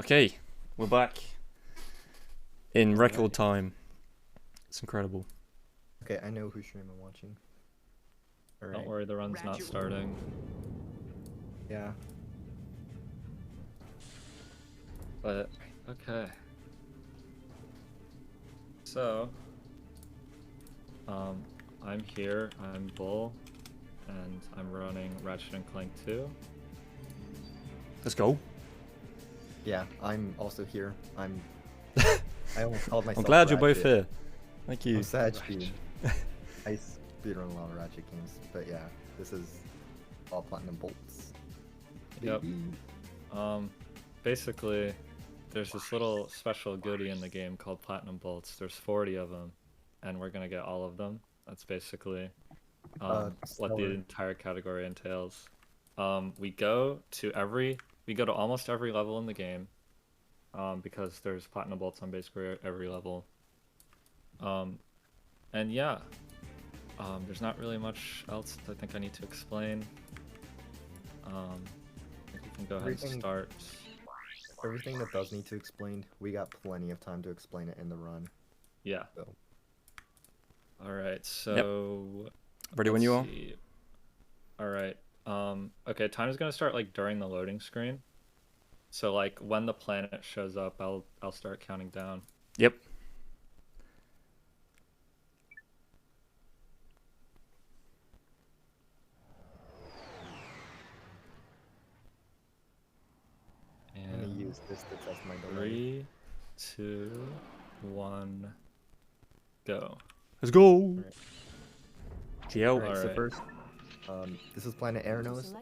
Okay, we're back in record Alright. time. It's incredible. Okay, I know whose stream I'm watching. Don't Alright. worry, the run's not starting. Yeah. But, okay. So, I'm here, I'm Voll, and I'm running Ratchet and Clank 2. Let's go. Yeah, I'm also here. I almost called myself I'm glad you're both Ratchet. here. Thank you. I'm sad speed. I speedrun a lot of Ratchet games, but yeah, this is all platinum bolts. Yep. Baby. Basically, there's this little special goodie in the game called Platinum Bolts. There's 40 of them, and we're gonna get all of them. That's basically what the Stellar. entire category entails. We go to almost every level in the game, because there's Platinum Bolts on basically every level. And yeah, there's not really much else I think I need to explain. I think we can go ahead and start. Everything that does need to explain, we got plenty of time to explain it in the run. Yeah. So. Alright, so... Ready when you are? Alright. Okay, time is gonna start like during the loading screen. So like when the planet shows up, I'll start counting down. Yep. I'm gonna use this to test my delay. 3, 2, 1, go. Let's go. Right. GL. Alright, so Alright. first, this is Planet Aranos.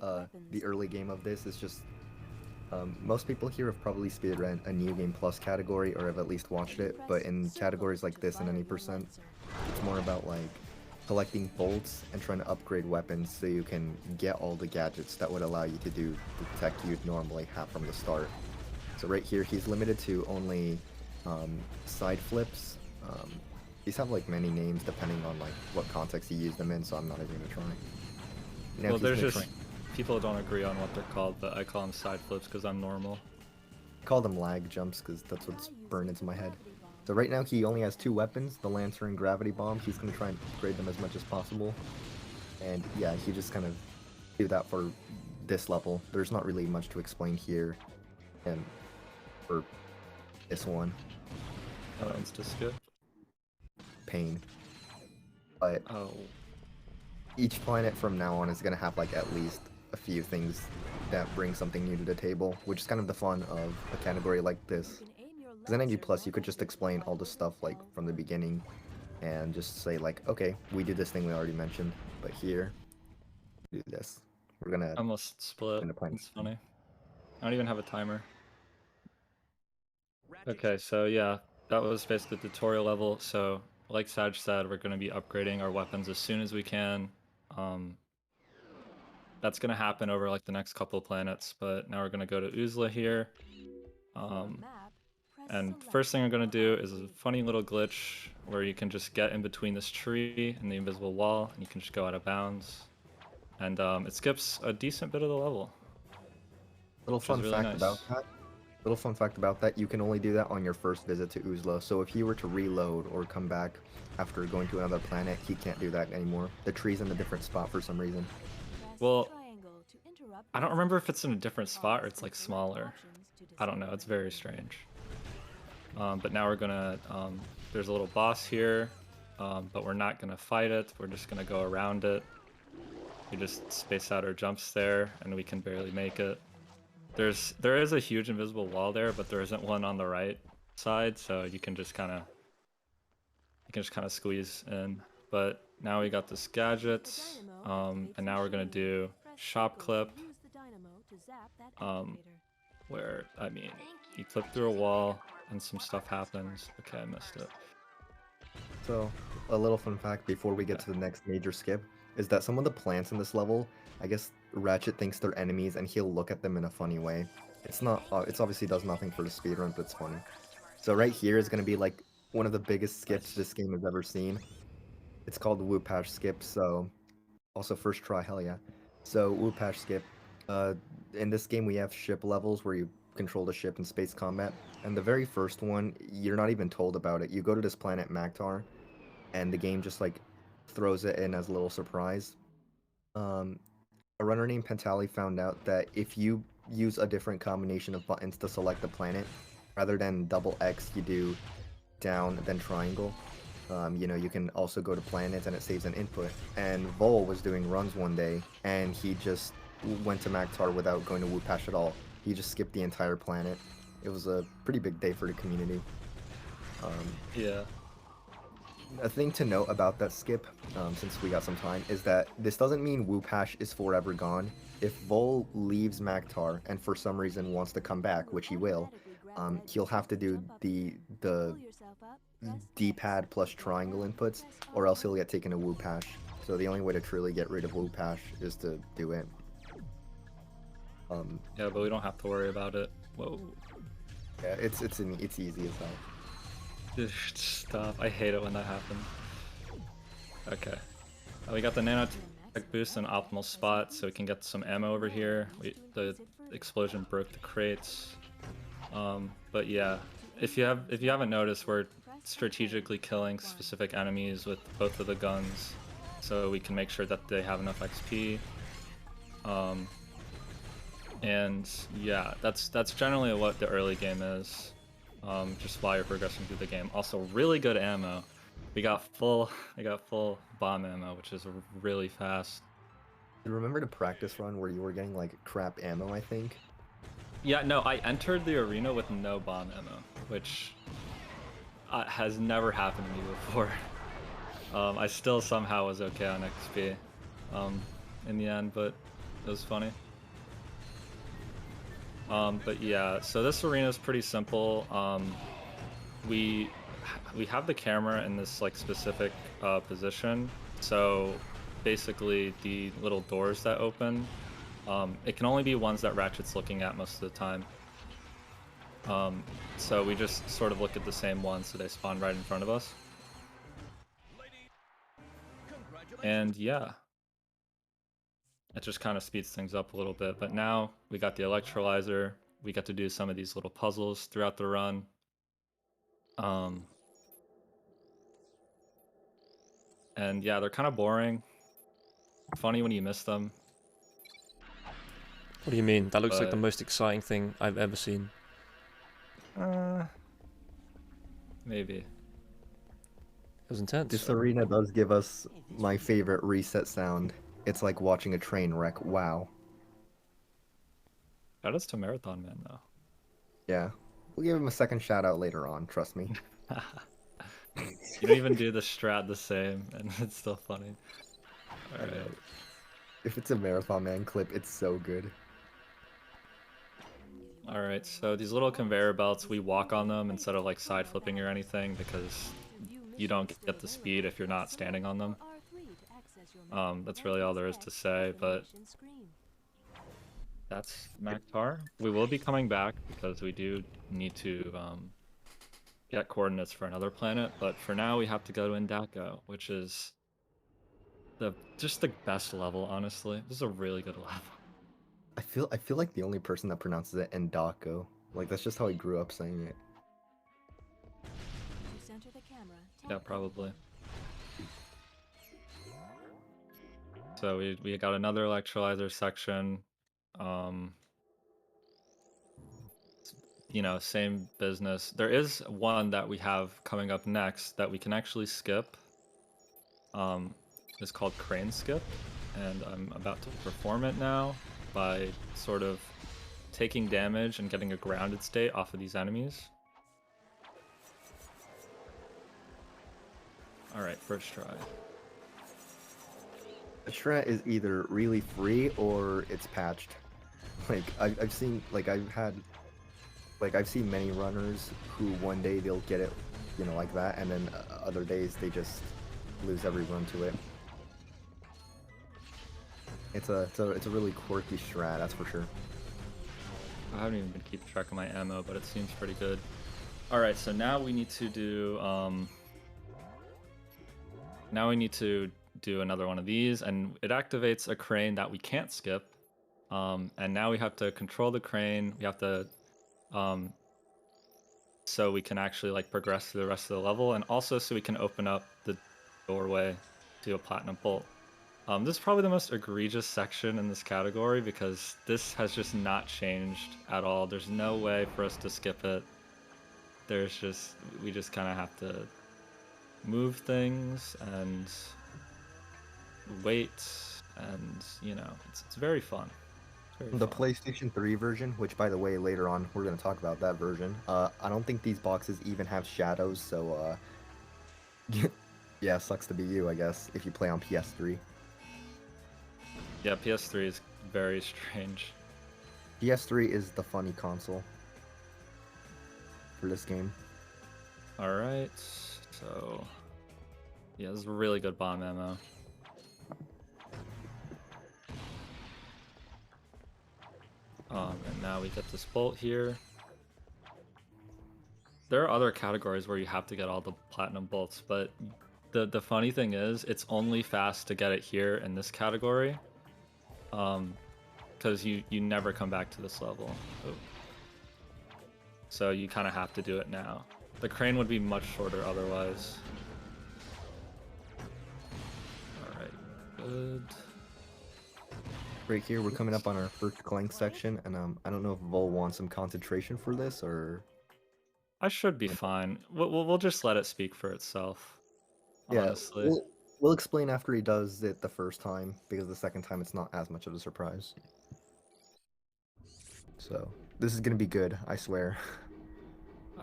The early game of this is just, most people here have probably speedrun a New Game Plus category or have at least watched it, but in categories like this and any percent, it's more about like collecting bolts and trying to upgrade weapons so you can get all the gadgets that would allow you to do the tech you'd normally have from the start. So right here, he's limited to only side flips. These have like many names depending on like what context you use them in, so I'm not even gonna try. Now, Well, he's there's gonna just... people don't agree on what they're called, but I call them side flips because I'm normal. I call them lag jumps because that's what's burned into my head. So right now he only has 2 weapons, the Lancer and Gravity Bomb. He's going to try and upgrade them as much as possible. And yeah, he just kind of do that for this level. There's not really much to explain here. And for this one, It's to skip. pain. But Oh. each planet from now on is going to have like at least a few things that bring something new to the table, which is kind of the fun of a category like this. Because in NG Plus, you could just explain all the stuff like from the beginning and just say like, okay, we do this thing we already mentioned, but here, do this. We're gonna Almost split. plan. It's funny. I don't even have a timer. Okay, so yeah, that was basically the tutorial level. So like Saj said, we're going to be upgrading our weapons as soon as we can. That's going to happen over like the next couple of planets, but now we're going to go to Uzla here. And first thing I'm going to do is a funny little glitch where you can just get in between this tree and the invisible wall, and you can just go out of bounds. And it skips a decent bit of the level. Little fun really fact nice. about that. Little fun fact about that, you can only do that on your first visit to Uzla. So if you were to reload or come back after going to another planet, he can't do that anymore. The tree's in a different spot for some reason. Well, I don't remember if it's in a different spot or it's like smaller. I don't know, it's very strange. But now we're gonna, there's a little boss here, but we're not gonna fight it, we're just gonna go around it. We just space out our jumps there, and we can barely make it. There is a huge invisible wall there, but there isn't one on the right side, so you can just kind of squeeze in. But now we got this gadget, and now we're gonna do shop clip, where, I mean, you clip through a wall and some stuff happens. Okay, I missed it. So, a little fun fact before we get to the next major skip is that some of the plants in this level, I guess Ratchet thinks they're enemies and he'll look at them in a funny way. It's not, it's obviously does nothing for the speedrun, but it's funny. So right here is going to be like one of the biggest skips this game has ever seen. It's called the Whoopash skip, so also first try, hell yeah. So Whoopash skip, in this game we have ship levels where you control the ship in space combat. And the very first one, you're not even told about it. You go to this planet Magtar, and the game just like throws it in as a little surprise. Um, a runner named Pentali found out that if you use a different combination of buttons to select the planet, rather than double X, you do down then triangle. You know, you can also go to planets and it saves an input. And Voll was doing runs one day, and he just went to Magtar without going to Woopash at all. He just skipped the entire planet. It was a pretty big day for the community. Yeah. A thing to note about that skip, since we got some time, is that this doesn't mean Woopash is forever gone. If Voll leaves Magtar and for some reason wants to come back, which he will, he'll have to do the D-pad plus triangle inputs, or else he'll get taken to Woopash. So the only way to truly get rid of Woopash is to do it. Yeah, but we don't have to worry about it. Whoa. Yeah, it's easy as hell. Just stop. I hate it when that happens. Okay. We got the nanotech boost in an optimal spot, so we can get some ammo over here. The explosion broke the crates. But yeah, if you haven't noticed, we're strategically killing specific enemies with both of the guns, so we can make sure that they have enough XP. And yeah, that's generally what the early game is. Just while you're progressing through the game. Also, really good ammo. I got full bomb ammo, which is really fast. You remember the practice run where you were getting like crap ammo, I think? Yeah, no, I entered the arena with no bomb ammo, which has never happened to me before. I still somehow was okay on XP in the end, but it was funny. But yeah, so this arena is pretty simple. We have the camera in this like specific position, so basically the little doors that open, it can only be ones that Ratchet's looking at most of the time. So we just sort of look at the same ones, so they spawn right in front of us. And yeah, it just kind of speeds things up a little bit. But now we got the electrolyzer. We got to do some of these little puzzles throughout the run. And yeah, they're kind of boring. Funny when you miss them. What do you mean? That looks like the most exciting thing I've ever seen. Maybe. It was intense. This arena does give us my favorite reset sound. It's like watching a train wreck. Wow. Shout outs to Marathon Man, though. Yeah. We'll give him a second shout out later on, trust me. You don't even do the strat the same, and it's still funny. Alright. If it's a Marathon Man clip, it's so good. Alright, so these little conveyor belts, we walk on them instead of like side flipping or anything, because you don't get the speed if you're not standing on them. That's really all there is to say, but that's Magtar. We will be coming back because we do need to get coordinates for another planet, but for now we have to go to Indako, which is just the best level, honestly. This is a really good level. I feel like the only person that pronounces it Endako. Like that's just how I grew up saying it. Yeah, probably. So we got another electrolyzer section. You know, same business. There is one that we have coming up next that we can actually skip. It's called Crane Skip, and I'm about to perform it now by sort of taking damage and getting a grounded state off of these enemies. Alright, first try. The strat is either really free or it's patched. Like I've seen I've seen many runners who one day they'll get it, you know, like that, and then other days they just lose every run to it. It's a really quirky strat, that's for sure. I haven't even been keeping track of my ammo, but it seems pretty good. Alright, so now we need to do another one of these, and it activates a crane that we can't skip. And now we have to control the crane. We have to so we can actually like progress through the rest of the level, and also so we can open up the doorway to a platinum bolt. This is probably the most egregious section in this category because this has just not changed at all. There's no way for us to skip it. We just kind of have to move things and wait, and you know, it's very fun. The PlayStation 3 version, which by the way, later on we're going to talk about that version. I don't think these boxes even have shadows, so yeah, sucks to be you, I guess, if you play on PS3. Yeah, PS3 is very strange. PS3 is the funny console for this game. All right, so yeah, this is really good bomb ammo. And now we get this bolt here. There are other categories where you have to get all the platinum bolts, but the funny thing is, it's only fast to get it here in this category, because you never come back to this level. Oh. So you kind of have to do it now. The crane would be much shorter otherwise. All right, good. Right here, we're coming up on our first Clank section, and I don't know if Voll wants some concentration for this, or... I should be fine. We'll just let it speak for itself, honestly. Yeah, we'll explain after he does it the first time, because the second time it's not as much of a surprise. So, this is gonna be good, I swear.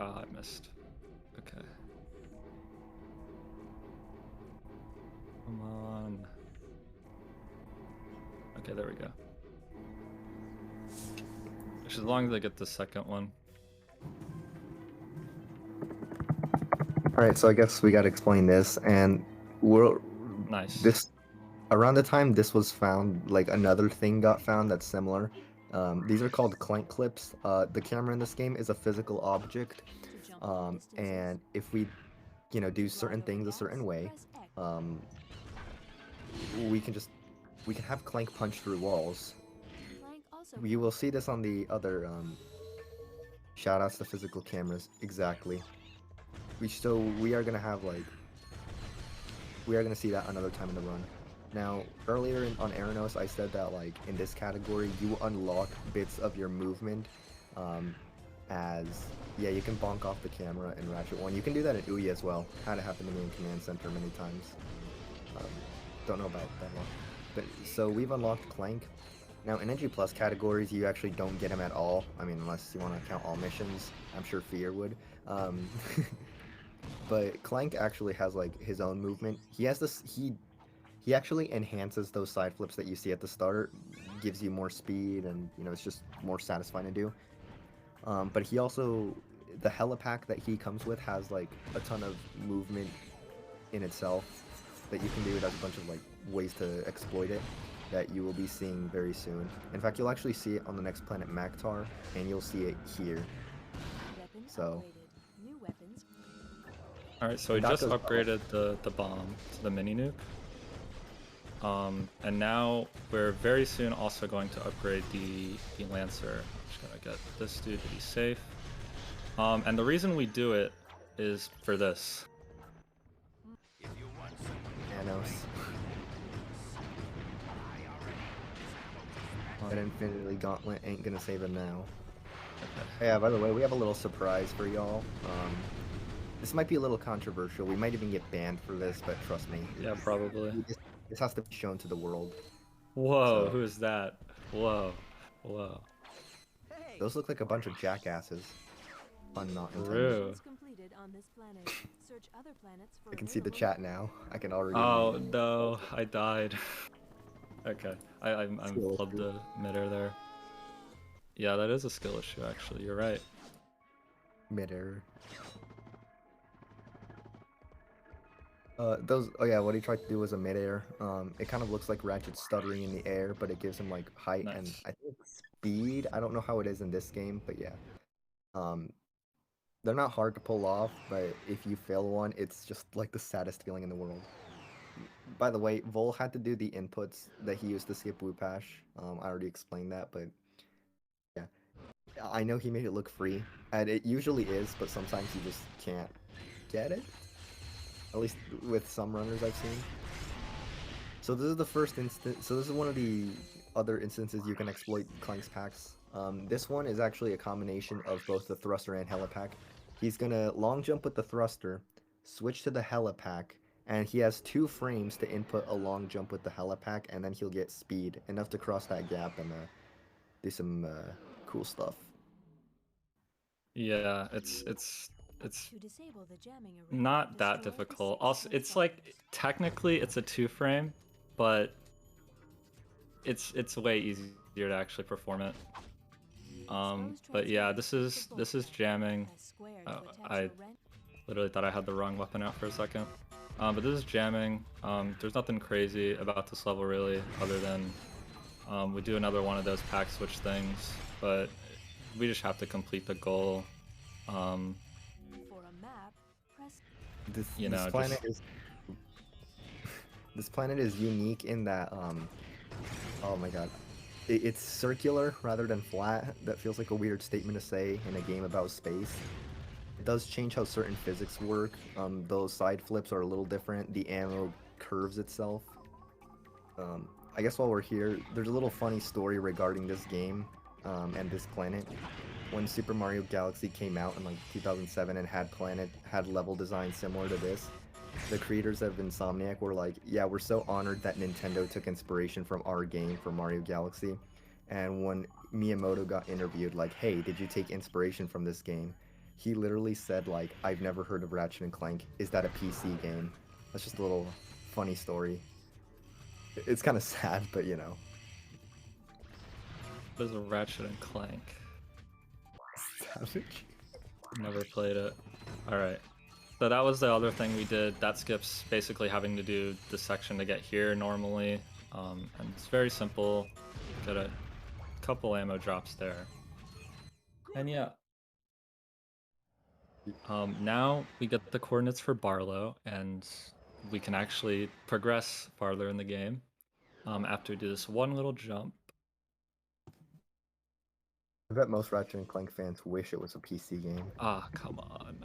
Ah, I missed. Okay. Come on. Okay, there we go. Just as long as I get the second one. Alright, so I guess we gotta explain this, and we're... Nice. Around the time this was found, like, another thing got found that's similar. These are called Clank clips. The camera in this game is a physical object, and if we, you know, do certain things a certain way, we can have Clank punch through walls. You will see this on the other, shoutouts to physical cameras, exactly. We are gonna have, like, we are gonna see that another time in the run. Now, earlier on Aranos, I said that, like, in this category, you unlock bits of your movement, yeah, you can bonk off the camera in Ratchet 1. You can do that in Ouya as well. Had it happen to me in Command Center many times. Don't know about that one. But, so we've unlocked Clank. Now, in NG Plus categories, you actually don't get him at all. I mean, unless you want to count all missions. I'm sure Fear would. But Clank actually has, like, his own movement. He has this... He actually enhances those side flips that you see at the start, gives you more speed, and, you know, it's just more satisfying to do. But he also... The helipack that he comes with has, like, a ton of movement in itself that you can do. It has a bunch of, like, ways to exploit it that you will be seeing very soon. In fact, you'll actually see it on the next planet, Maktar, and you'll see it here. So... Alright, so we just upgraded the bomb to the mini nuke. And now we're very soon also going to upgrade the Lancer. I'm just gonna get this dude to be safe. And the reason we do it is for this. Thanos. That Infinity Gauntlet ain't gonna save him now. Okay. Yeah, by the way, we have a little surprise for y'all. This might be a little controversial. We might even get banned for this, but trust me. Yeah, probably. This has to be shown to the world. Whoa, so, who is that? Whoa, whoa. Those look like a bunch of jackasses. Fun not intended. I can see the chat now. I can already... Oh, no, I died. Okay, I'm plugged the midair there. Yeah, that is a skill issue, actually. You're right. Midair. Oh yeah, what he tried to do was a midair. It kind of looks like Ratchet stuttering in the air, but it gives him, like, height and I think speed. I don't know how it is in this game, but yeah. They're not hard to pull off, but if you fail one, it's just, like, the saddest feeling in the world. By the way, Voll had to do the inputs that he used to skip Woopash. I already explained that, but yeah. I know he made it look free, and it usually is, but sometimes you just can't get it. At least with some runners I've seen. So this is the first instance. So this is one of the other instances you can exploit Clank's packs. This one is actually a combination of both the thruster and helipack. He's gonna long jump with the thruster, switch to the helipack, and he has 2 frames to input a long jump with the helipack, and then he'll get speed enough to cross that gap and do some cool stuff. Yeah, it's not that difficult. Also, it's like technically it's a 2-frame, but it's way easier to actually perform it. But yeah, this is jamming. I literally thought I had the wrong weapon out for a second. But this is jamming. There's nothing crazy about this level really, other than we do another one of those pack switch things, but we just have to complete the goal. This planet is unique in that oh my god, it's circular rather than flat. That feels like a weird statement to say in a game about space. It does change how certain physics work. Those side flips are a little different. The ammo curves itself. I guess while we're here, there's a little funny story regarding this game and this planet. When Super Mario Galaxy came out in like 2007 and had level design similar to this, the creators of Insomniac were like, yeah, we're so honored that Nintendo took inspiration from our game for Mario Galaxy. And when Miyamoto got interviewed, like, hey, did you take inspiration from this game? He literally said, like, I've never heard of Ratchet and Clank. Is that a PC game? That's just a little funny story. It's kind of sad, but you know. What is a Ratchet and Clank? Savage. Never played it. Alright. So that was the other thing we did. That skips basically having to do the section to get here normally. And it's very simple. Get a couple ammo drops there. And yeah. Now we get the coordinates for Barlow, and we can actually progress farther in the game after we do this one little jump. I bet most Ratchet and Clank fans wish it was a PC game. Ah, come on.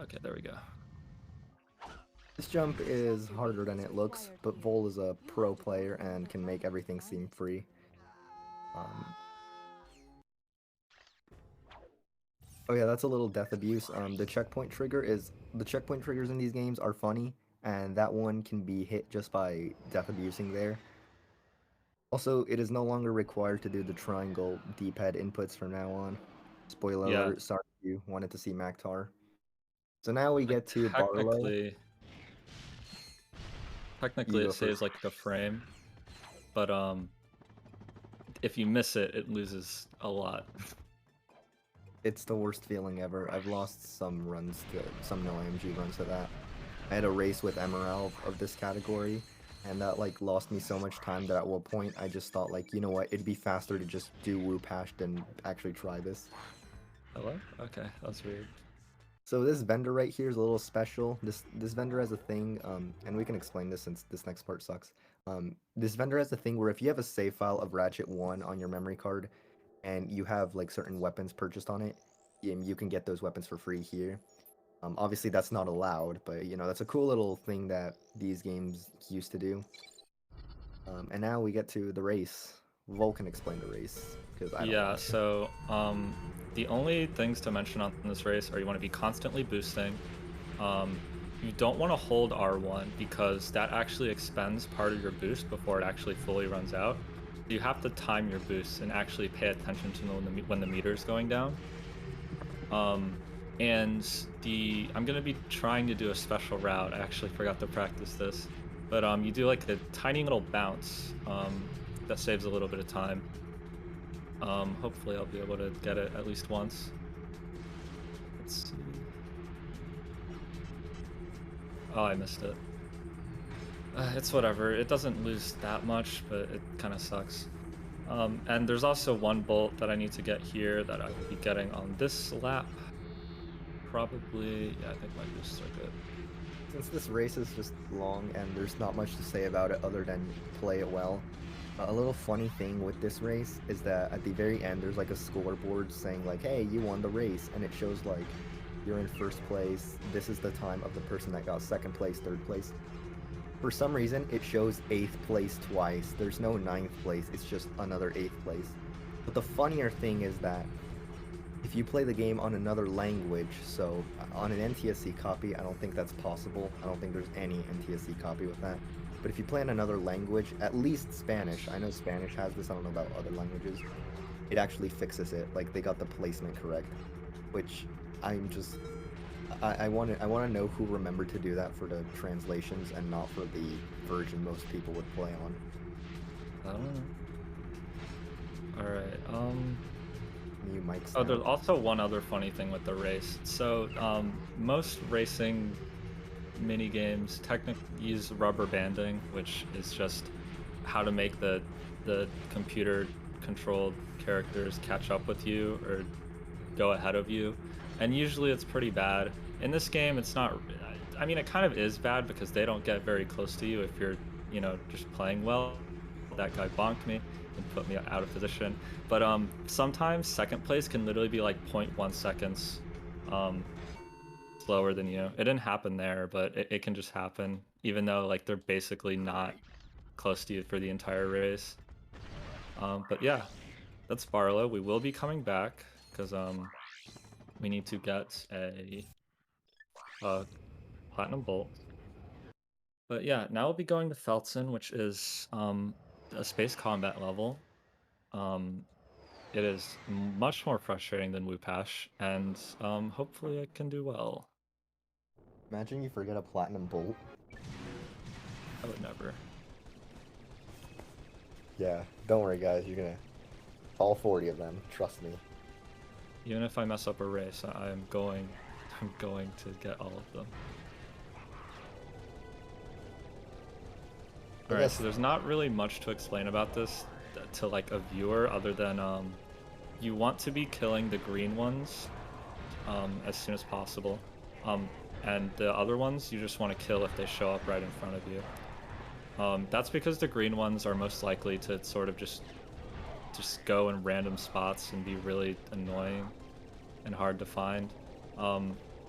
Okay, there we go. This jump is harder than it looks, but Voll is a pro player and can make everything seem free. Oh yeah, that's a little death abuse. The checkpoint triggers in these games are funny, and that one can be hit just by death abusing there. Also, it is no longer required to do the triangle D-pad inputs from now on. Spoiler alert, sorry if you wanted to see Maktar. So now we get to Barlow. Technically it saves like a frame, but if you miss it, it loses a lot. It's the worst feeling ever. I've lost some no IMG runs to that. I had a race with Emerald of this category, and that like lost me so much time that at one point I just thought like, you know what, it'd be faster to just do Whoop Hash than actually try this. Hello? Okay, that's weird. So this vendor right here is a little special. This vendor has a thing, and we can explain this since this next part sucks. This vendor has a thing where if you have a save file of Ratchet 1 on your memory card, and you have like certain weapons purchased on it, you can get those weapons for free here. Obviously that's not allowed, but you know, that's a cool little thing that these games used to do. And now we get to the race. Voll can explain the race, because I don't know. So the only things to mention on this race are you want to be constantly boosting. You don't want to hold R1 because that actually expends part of your boost before it actually fully runs out. You have to time your boosts and actually pay attention to when the meter is going down. And I'm gonna be trying to do a special route. I actually forgot to practice this, but you do like a tiny little bounce that saves a little bit of time. Hopefully I'll be able to get it at least once. Let's see. Oh, I missed it. It's whatever. It doesn't lose that much, but it kind of sucks. And there's also one bolt that I need to get here that I will be getting on this lap. Probably, yeah, I think my boosts are good. Since this race is just long and there's not much to say about it other than play it well, a little funny thing with this race is that at the very end there's like a scoreboard saying like, hey, you won the race, and it shows like you're in first place, this is the time of the person that got second place, third place. For some reason, it shows 8th place twice. There's no 9th place, it's just another 8th place. But the funnier thing is that if you play the game on another language, so on an NTSC copy, I don't think that's possible. I don't think there's any NTSC copy with that. But if you play in another language, at least Spanish, I know Spanish has this, I don't know about other languages, it actually fixes it. Like, they got the placement correct, which I'm just... I want to know who remembered to do that for the translations and not for the version most people would play on. I don't know. Alright, You mics Oh, now. there's also one other funny thing with the race. So, most racing mini games technically use rubber banding, which is just how to make the computer controlled characters catch up with you or go ahead of you. And usually it's pretty bad. In this game, it's not. I mean, it kind of is bad because they don't get very close to you if you're, just playing well. That guy bonked me and put me out of position. But sometimes second place can literally be like 0.1 seconds slower than you. It didn't happen there, but it can just happen, even though like they're basically not close to you for the entire race. But yeah, that's Barlow. We will be coming back because we need to get a platinum bolt. But yeah, now we'll be going to Felton, which is a space combat level. It is much more frustrating than Wupash, and hopefully I can do well. Imagine you forget a platinum bolt. I would never. Yeah, don't worry guys, you're gonna... all 40 of them, trust me. Even if I mess up a race, I'm going to get all of them. Alright, so there's not really much to explain about this to like a viewer other than you want to be killing the green ones as soon as possible. And the other ones you just want to kill if they show up right in front of you. That's because the green ones are most likely to sort of just go in random spots and be really annoying and hard to find.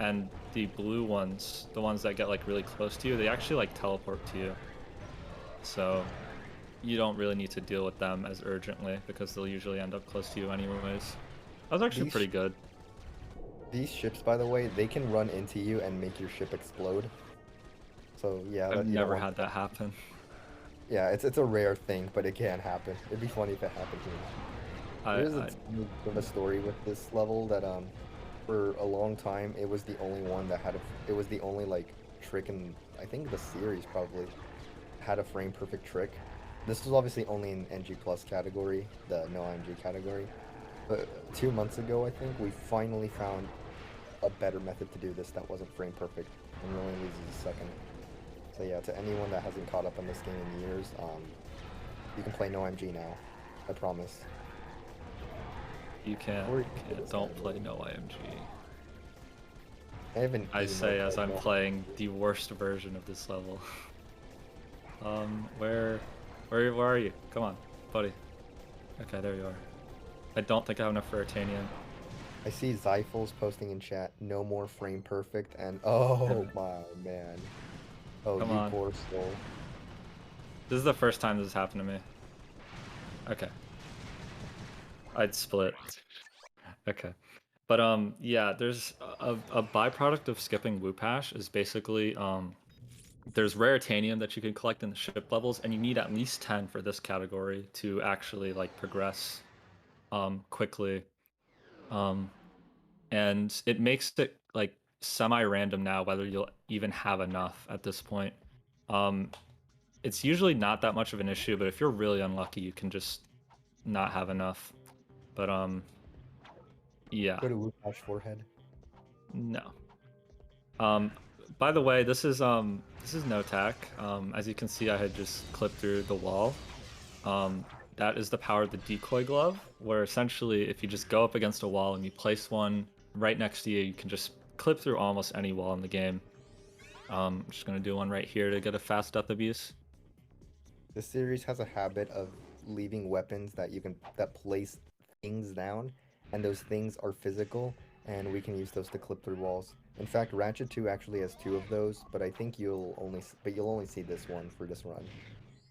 And the blue ones, the ones that get like really close to you, they actually like teleport to you. So you don't really need to deal with them as urgently because they'll usually end up close to you anyways. That was actually pretty good. These ships, by the way, they can run into you and make your ship explode. So yeah, I've never had that happen. Yeah, it's a rare thing, but it can happen. It'd be funny if it happened to me. There's a bit of a story with this level that for a long time it was the only one that had it was the only like trick in I think the series probably had a frame perfect trick. This was obviously only in NG Plus category, the no IMG category. But 2 months ago, I think, we finally found a better method to do this that wasn't frame perfect and really loses a second. So yeah, to anyone that hasn't caught up on this game in years, you can play no IMG now. I promise. You can't. Don't play no IMG. I say as I'm playing the worst version of this level. Where are you? Come on, buddy. Okay, there you are. I don't think I have enough for Ratanium. I see Zyphel's posting in chat, no more frame perfect, and oh my man. Oh, Come you on. poor soul. This is the first time this has happened to me. Okay. I'd split. Okay. But yeah, there's a byproduct of skipping Wupash is basically there's raritanium that you can collect in the ship levels, and you need at least 10 for this category to actually like progress quickly. And it makes it like semi-random now whether you'll even have enough at this point. It's usually not that much of an issue, but if you're really unlucky, you can just not have enough. But yeah. Go to Wupash forehead. No. By the way, this is no tack. As you can see, I had just clipped through the wall. That is the power of the decoy glove, where essentially if you just go up against a wall and you place one right next to you, you can just clip through almost any wall in the game. I'm just gonna do one right here to get a fast death abuse. This series has a habit of leaving weapons that place things down, and those things are physical, and we can use those to clip through walls. In fact, Ratchet 2 actually has two of those, but I think you'll only see this one for this run.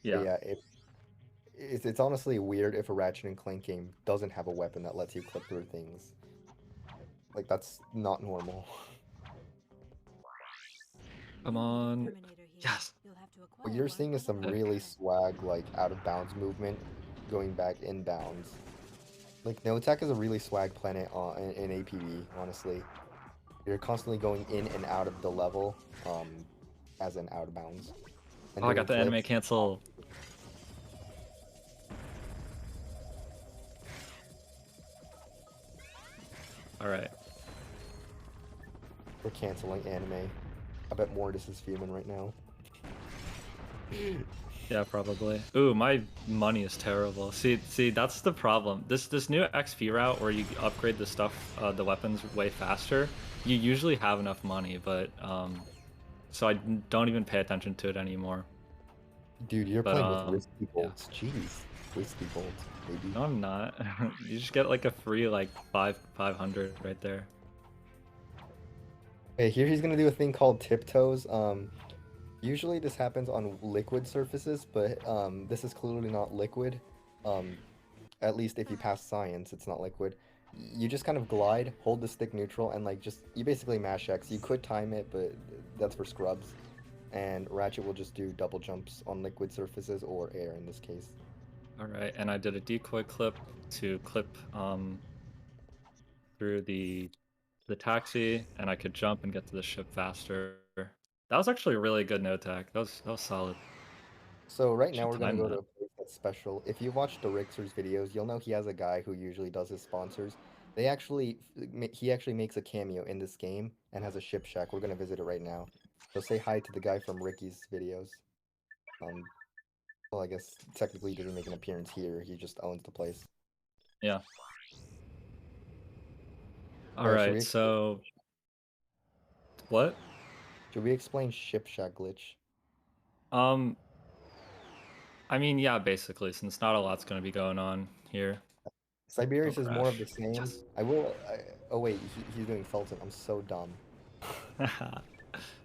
But Yeah. yeah, it's honestly weird if a Ratchet and Clank game doesn't have a weapon that lets you clip through things. Like, that's not normal. Come on. Yes. What you're seeing is some Heck. really swag, like, out of bounds movement going back in bounds. Like, No Attack is a really swag planet in APB, honestly. You're constantly going in and out of the level, as in out of bounds. And Oh, I doing got the anime flips. cancel. Alright. We're canceling anime. I bet Mortis is fuming right now. Yeah, probably. Ooh, my money is terrible. See, that's the problem. This new XP route where you upgrade the stuff, the weapons way faster, you usually have enough money, but so I don't even pay attention to it anymore. Dude, you're But playing with risky yeah. bolts. Jeez. Risky bolts, baby. No, I'm not. You just get like a free like 500 right there. Okay, here he's gonna do a thing called tiptoes. Usually this happens on liquid surfaces, but this is clearly not liquid. At least if you pass science, it's not liquid. You just kind of glide, hold the stick neutral, and like you basically mash X. You could time it, but that's for scrubs. And Ratchet will just do double jumps on liquid surfaces or air in this case. Alright, and I did a decoy clip to clip through the taxi, and I could jump and get to the ship faster. That was actually a really good no attack. That was solid. So right now Should we're gonna time go to that. a place that's special. If you watch the Rixer's videos, you'll know he has a guy who usually does his sponsors. He actually makes a cameo in this game and has a ship shack. We're gonna visit it right now. So say hi to the guy from Ricky's videos. Um, well, I guess technically he doesn't make an appearance here. He just owns the place. Yeah. Should Alright, so what? we explain ship shack glitch? Um I mean, yeah, basically, since not a lot's gonna be going on here. Don't Siberius is more of the crash. same. Yes. Oh wait, he's doing Felton. I'm so dumb.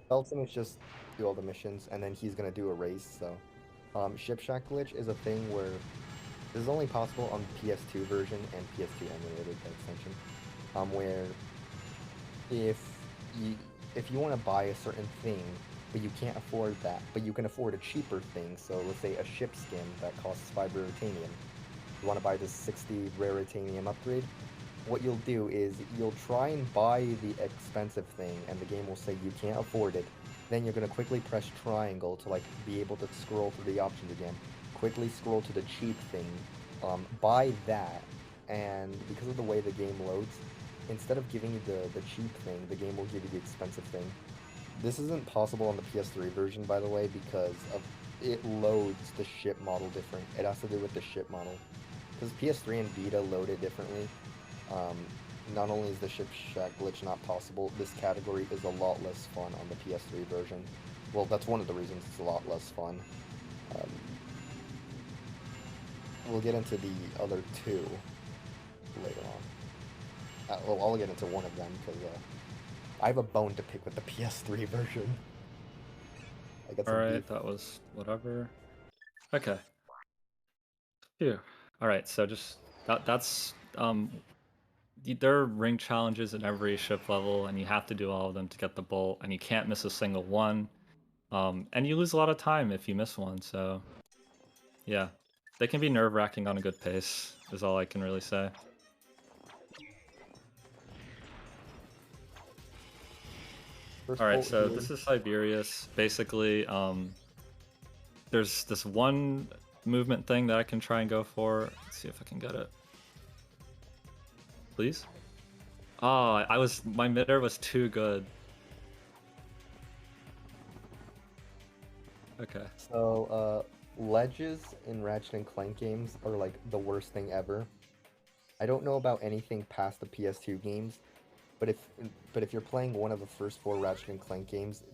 Felton is just do all the missions, and then he's gonna do a race. So, Ship Shack glitch is a thing where this is only possible on PS2 version and PS2 emulated by extension. Where if you if you want to buy a certain thing, but you can't afford that, but you can afford a cheaper thing. So let's say a ship skin that costs 5 raritanium. You want to buy this 60 raritanium upgrade. What you'll do is you'll try and buy the expensive thing, and the game will say you can't afford it. Then you're gonna quickly press triangle to like be able to scroll through the options again. Quickly scroll to the cheap thing, buy that, and because of the way the game loads, instead of giving you the cheap thing, the game will give you the expensive thing. This isn't possible on the PS3 version, by the way, because of it loads the ship model different. It has to do with the ship model. Because PS3 and Vita load it differently. Not only is the ship shack glitch not possible, this category is a lot less fun on the PS3 version. Well, that's one of the reasons it's a lot less fun. We'll get into the other two later on. Well, I'll get into one of them because I have a bone to pick with the PS3 version. I got some Alright, beef. that was whatever. Okay. Phew. Alright, so just that's there are ring challenges in every ship level, and you have to do all of them to get the bolt, and you can't miss a single one. And you lose a lot of time if you miss one, so yeah. They can be nerve-wracking on a good pace, is all I can really say. Alright, so this is Siberius. Basically, there's this one movement thing that I can try and go for. Let's see if I can get it. Please? Oh, my midair was too good. Okay. So, ledges in Ratchet and Clank games are like the worst thing ever. I don't know about anything past the PS2 games, But if you're playing one of the first 4 Ratchet and Clank games,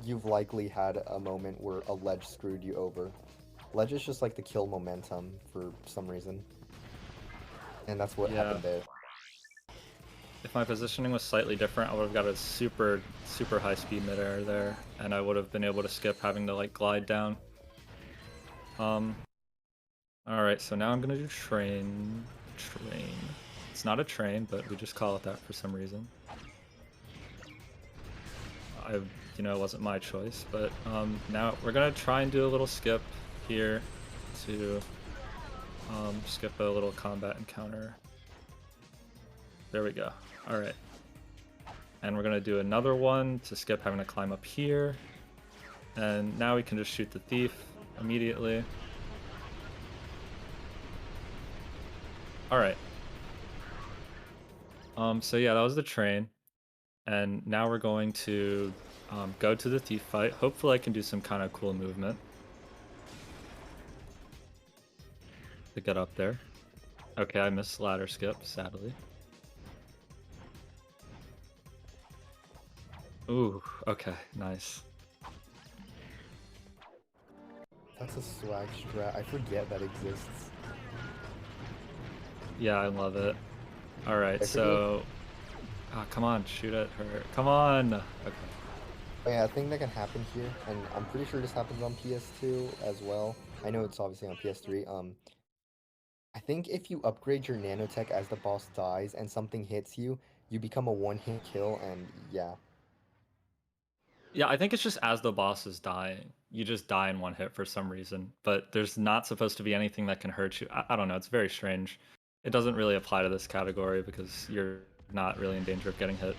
you've likely had a moment where a ledge screwed you over. Ledge is just like the kill momentum for some reason. And that's what happened there. If my positioning was slightly different, I would have got a super high speed midair there, and I would have been able to skip having to like glide down. Alright, so now I'm gonna do train. It's not a train, but we just call it that for some reason. You know, it wasn't my choice, but now we're gonna try and do a little skip here to skip a little combat encounter. There we go. Alright. And we're gonna do another one to skip having to climb up here. And now we can just shoot the thief immediately. Alright. So yeah, that was the train. And now we're going to go to the thief fight. Hopefully I can do some kind of cool movement to get up there. Okay, I missed ladder skip, sadly. Ooh, okay, nice. That's a swag strat. I forget that exists. Yeah, I love it. Alright, so... Oh, come on, shoot at her. Come on! Okay. Oh, yeah, a thing that can happen here, and I'm pretty sure this happens on PS2 as well. I know it's obviously on PS3. I think if you upgrade your nanotech as the boss dies and something hits you, you become a one-hit kill, and yeah. Yeah, I think it's just as the boss is dying. You just die in one hit for some reason, but there's not supposed to be anything that can hurt you. I don't know, it's very strange. It doesn't really apply to this category because you're not really in danger of getting hit.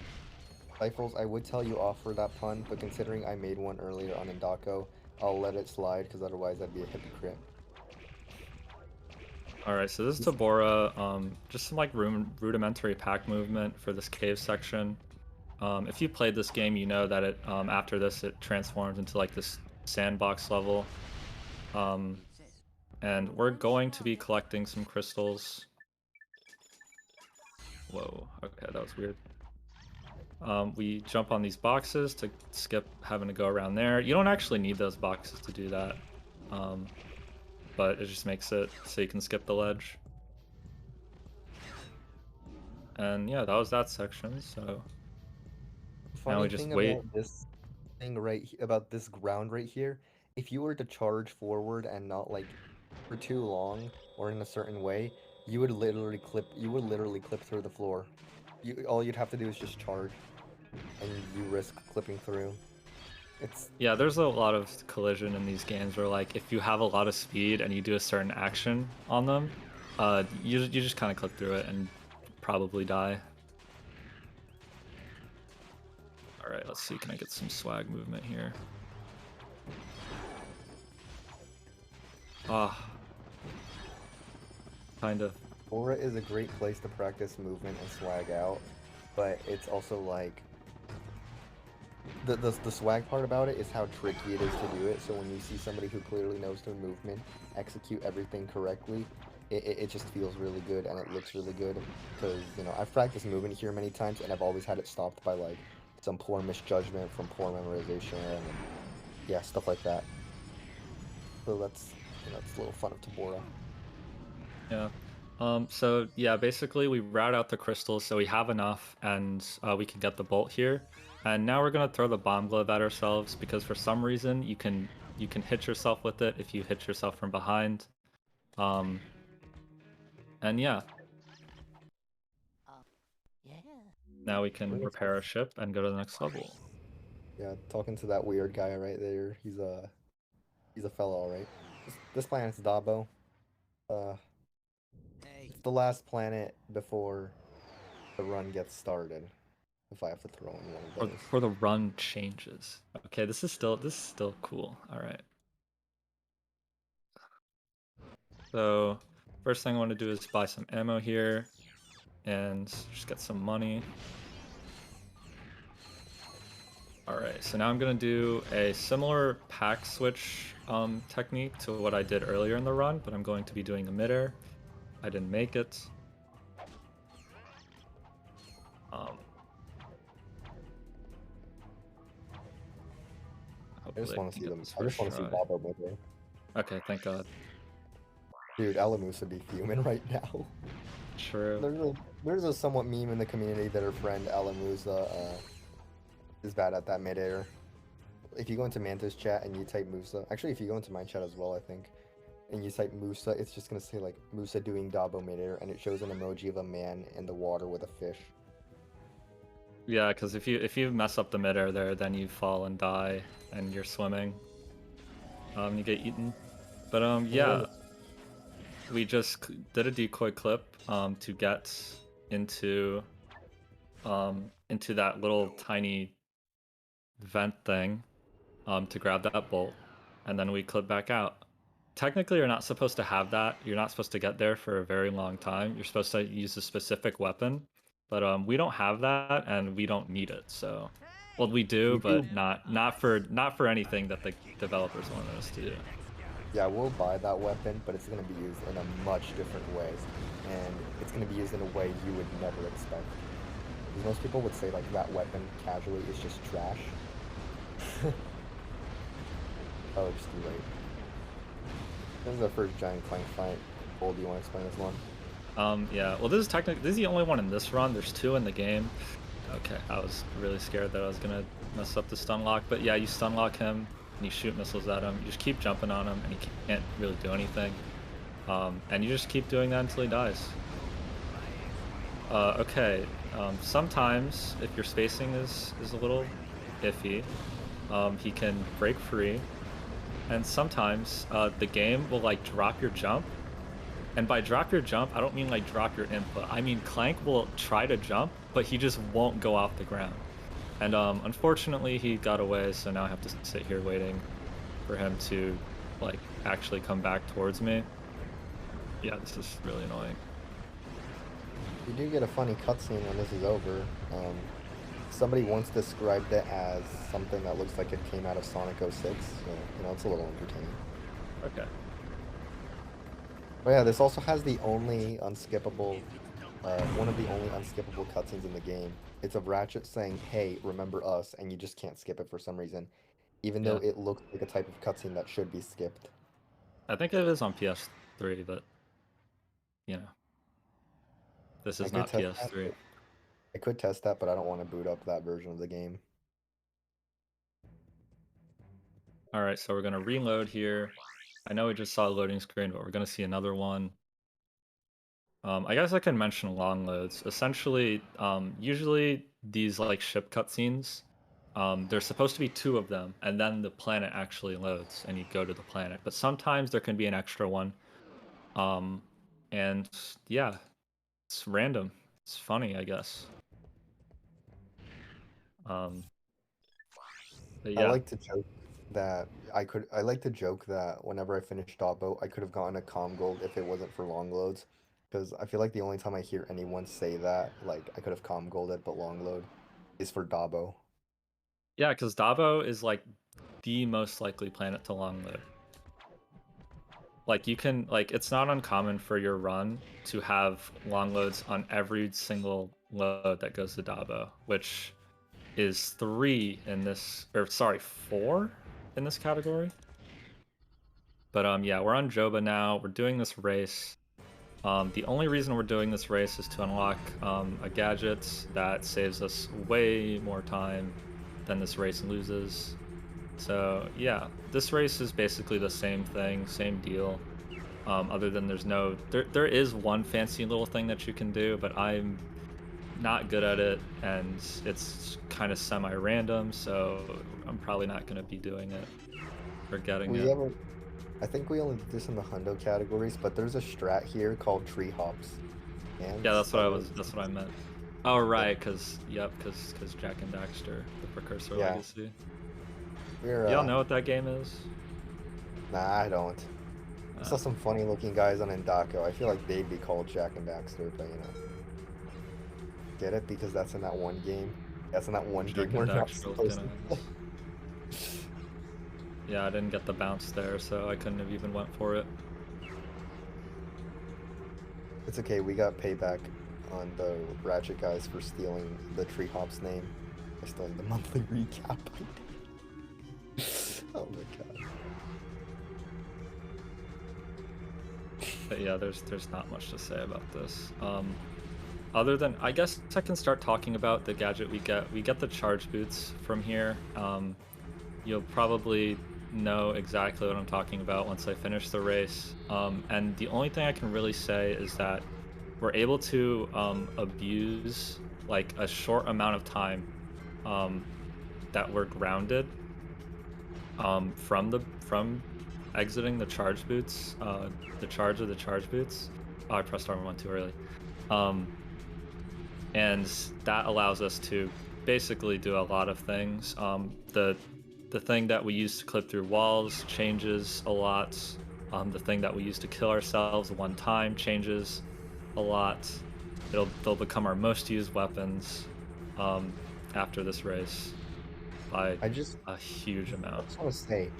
Rifles, I would tell you off for that pun, but considering I made one earlier on Indako, I'll let it slide because otherwise I'd be a hypocrite. Alright, so this is Tabora, just some like rudimentary pack movement for this cave section. If you played this game, you know that it after this it transforms into like this sandbox level. And we're going to be collecting some crystals. Whoa, okay, that was weird. We jump on these boxes to skip having to go around there. You don't actually need those boxes to do that. But it just makes it so you can skip the ledge. And yeah, that was that section, so... Now we just wait. About this thing about this ground right here, if you were to charge forward and not like for too long or in a certain way, you would literally clip through the floor. All you'd have to do is just charge, and you risk clipping through. Yeah, there's a lot of collision in these games where like if you have a lot of speed and you do a certain action on them, you just kind of clip through it and probably die. Alright, let's see, can I get some swag movement here? Kind of. Aura is a great place to practice movement and swag out, but it's also like the swag part about it is how tricky it is to do it. So when you see somebody who clearly knows their movement execute everything correctly, it just feels really good and it looks really good. Because, you know, I've practiced movement here many times and I've always had it stopped by like some poor misjudgment from poor memorization and yeah, stuff like that. So that's, you know, it's a little fun of Tabora. Yeah. So yeah, basically we route out the crystals so we have enough and we can get the bolt here. And now we're gonna throw the bomb glove at ourselves because for some reason you can hit yourself with it if you hit yourself from behind. And yeah. Now we can repair our ship and go to the next level. Yeah, talking to that weird guy right there. He's a fellow, alright. This planet's Dabo. It's the last planet before the run gets started. If I have to throw in one of those. Before the run changes. Okay, this is still cool. Alright. So first thing I want to do is buy some ammo here and just get some money. Alright, so now I'm gonna do a similar pack switch technique to what I did earlier in the run, but I'm going to be doing a midair. I didn't make it. I just Like, want to see get them. this I just first want to see try. Bobo with her. Okay, thank God. Dude, Alamoose would be fuming right now. True. There's a somewhat meme in the community that her friend Alamusa is bad at that midair. If you go into Manta's chat and you type Musa, actually if you go into my chat as well, I think, and you type Musa, it's just gonna say like Musa doing Dabo midair, and it shows an emoji of a man in the water with a fish. Yeah, because if you mess up the midair there, then you fall and die, and you're swimming. You get eaten. But yeah, we just did a decoy clip to get into that little tiny vent thing to grab that bolt, and then we clip back out. Technically, you're not supposed to have that. You're not supposed to get there for a very long time. You're supposed to use a specific weapon, but we don't have that, and we don't need it. So, well, we do, but not for anything that the developers wanted us to do. Yeah, we'll buy that weapon, but it's going to be used in a much different way, and it's going to be used in a way you would never expect. Because most people would say like that weapon casually is just trash. Oh, it's too late. This is our first giant Clank fight. Voll, do you want to explain this one? Yeah. Well, this is the only one in this run. There's 2 in the game. Okay, I was really scared that I was gonna mess up the stun lock, but yeah, you stun lock him and you shoot missiles at him. You just keep jumping on him, and he can't really do anything. And you just keep doing that until he dies. Okay. Sometimes, if your spacing is a little iffy, he can break free. And sometimes the game will like drop your jump. And by drop your jump, I don't mean like drop your input. I mean Clank will try to jump, but he just won't go off the ground. And unfortunately he got away, so now I have to sit here waiting for him to like actually come back towards me. Yeah, this is really annoying. You do get a funny cutscene when this is over. Somebody once described it as something that looks like it came out of Sonic 06, so, you know, it's a little entertaining. Okay. But yeah, this also has the only unskippable, one of the only unskippable cutscenes in the game. It's of Ratchet saying, "Hey, remember us," and you just can't skip it for some reason, even though it looks like a type of cutscene that should be skipped. I think it is on PS3, but, you know, this is not PS3. I could test that, but I don't want to boot up that version of the game. Alright, so we're going to reload here. I know we just saw a loading screen, but we're going to see another one. I guess I can mention long loads. Essentially, usually these like ship cutscenes, there's supposed to be 2 of them, and then the planet actually loads, and you go to the planet. But sometimes there can be an extra one. And yeah, it's random. It's funny, I guess. But yeah. I like to joke that whenever I finished Dabo, I could have gotten a comm gold if it wasn't for long loads. Because I feel like the only time I hear anyone say that, like, I could have comm golded but long load, is for Dabo. Yeah, because Dabo is like the most likely planet to long load. Like you can, like, it's not uncommon for your run to have long loads on every single load that goes to Dabo, which is 3 in this, or sorry, 4 in this category. But yeah, we're on Joba now. We're doing this race. The only reason we're doing this race is to unlock a gadget that saves us way more time than this race loses. So yeah, this race is basically the same thing, same deal. Other than there is one fancy little thing that you can do, but I'm not good at it, and it's kind of semi-random, so I'm probably not going to be doing it or getting it. I think we only did this in the hundo categories, but there's a strat here called tree hops. And yeah, that's what I meant. Oh right, because Jack and Daxter, the precursor legacy. Y'all know what that game is? Nah, I don't. I saw some funny looking guys on Endako. I feel like they'd be called Jack and Daxter, but you know. Get it? Because that's in that one game. That's in that one game we're not supposed to. Yeah, I didn't get the bounce there, so I couldn't have even went for it. It's okay, we got payback on the Ratchet guys for stealing the Tree Hop's name. I still need the monthly recap. Oh my god. But yeah, there's not much to say about this. Other than, I guess I can start talking about the gadget we get. We get the charge boots from here. You'll probably know exactly what I'm talking about once I finish the race. And the only thing I can really say is that we're able to abuse like a short amount of time that we're grounded from exiting the charge boots, the charge of the charge boots. Oh, I pressed R1 too early. And that allows us to basically do a lot of things. The thing that we use to clip through walls changes a lot. The thing that we use to kill ourselves one time changes a lot. They'll become our most used weapons after this race by a huge amount. I just want to say,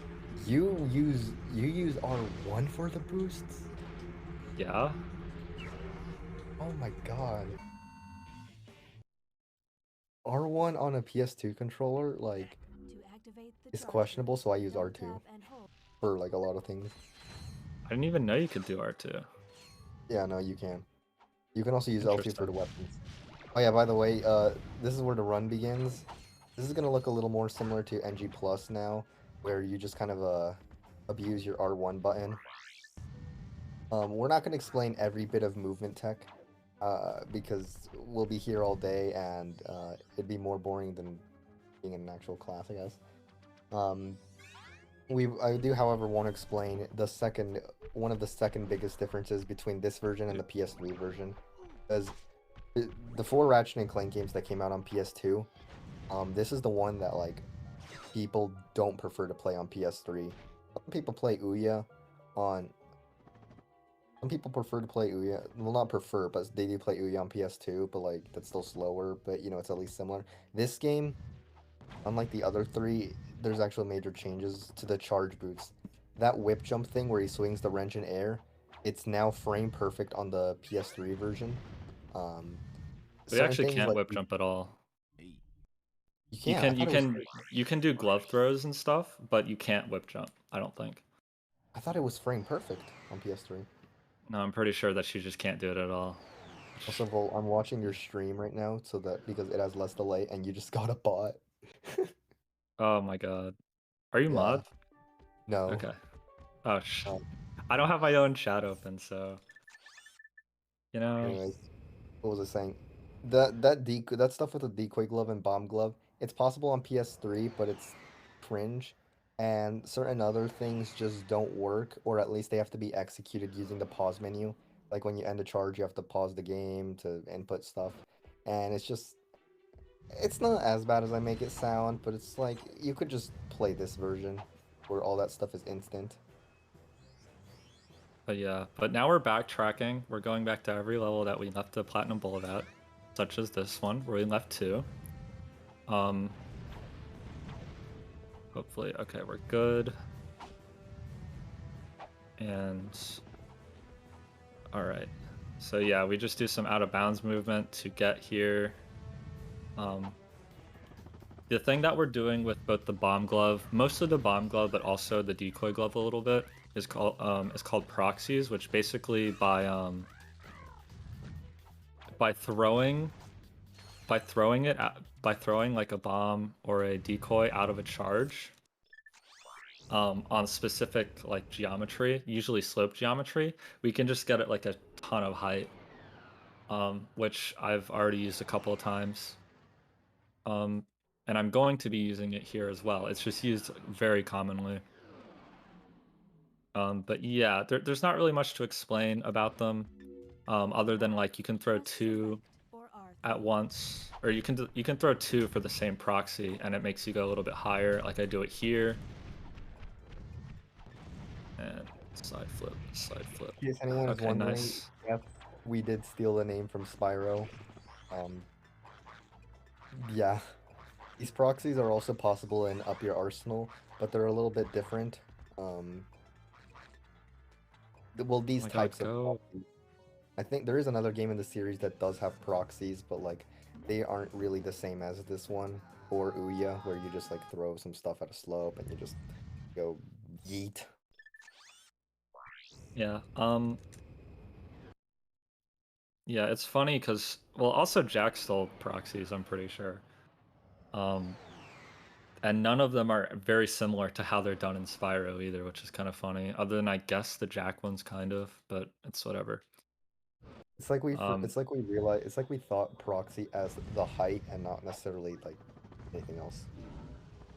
you use R1 for the boosts? Yeah. Oh my god. R1 on a PS2 controller, like, is questionable, so I use R2 for, like, a lot of things. I didn't even know you could do R2. Yeah, no, you can. You can also use L2 for the weapons. Oh yeah, by the way, this is where the run begins. This is gonna look a little more similar to NG Plus now, where you just kind of abuse your R1 button. We're not gonna explain every bit of movement tech, because we'll be here all day and it'd be more boring than being in an actual class, I guess. I do, however, want to explain one of the second biggest differences between this version and the PS3 version, because the 4 Ratchet and Clank games that came out on PS2, this is the one that like people don't prefer to play on PS3. Some people play Ouya on. Some people prefer to play Ouya. Well, not prefer, but they do play Ouya on PS2, but like that's still slower. But you know, it's at least similar. This game, unlike the other 3, there's actually major changes to the charge boots. That whip jump thing where he swings the wrench in air, it's now frame perfect on the PS3 version. We actually can't whip jump at all. You can. You can do glove throws and stuff, but you can't whip jump. I don't think. I thought it was frame perfect on PS3. No, I'm pretty sure that she just can't do it at all. Also, Voll, I'm watching your stream right now, so that because it has less delay, and you just got a bot. Oh my god. Are you mod? No. Okay. Oh, I don't have my own chat open, so you know. Anyways, what was I saying? That stuff with the decoy glove and bomb glove, it's possible on PS3, but it's cringe, and certain other things just don't work, or at least they have to be executed using the pause menu. Like when you end a charge, you have to pause the game to input stuff, and it's not as bad as I make it sound, but it's like you could just play this version where all that stuff is instant. But yeah, but now we're backtracking. We're going back to every level that we left the Platinum Bullet at, such as this one, where we left 2. Hopefully, okay, we're good. And all right, so yeah, we just do some out of bounds movement to get here. The thing that we're doing with both the bomb glove, mostly the bomb glove, but also the decoy glove a little bit, is called proxies, which basically by throwing like a bomb or a decoy out of a charge on specific like geometry, usually slope geometry, we can just get it like a ton of height, which I've already used a couple of times. And I'm going to be using it here as well. It's just used very commonly. But yeah, there's not really much to explain about them, other than like you can throw 2 at once, or you can throw 2 for the same proxy, and it makes you go a little bit higher. Like I do it here, and side flip, side flip. In case anyone is wondering, nice. Yes, we did steal the name from Spyro. Yeah. These proxies are also possible in Up Your Arsenal, but they're a little bit different. Well, these types of proxies. I think there is another game in the series that does have proxies, but like they aren't really the same as this one or Ouya, where you just like throw some stuff at a slope and you just Go yeet. Yeah. Yeah, it's funny because, well, also Jack stole proxies, I'm pretty sure. And none of them are very similar to how they're done in Spyro either, which is kind of funny. Other than, I guess, the Jack one's kind of, but it's whatever. It's like we realized, it's like we thought proxy as the height and not necessarily like anything else.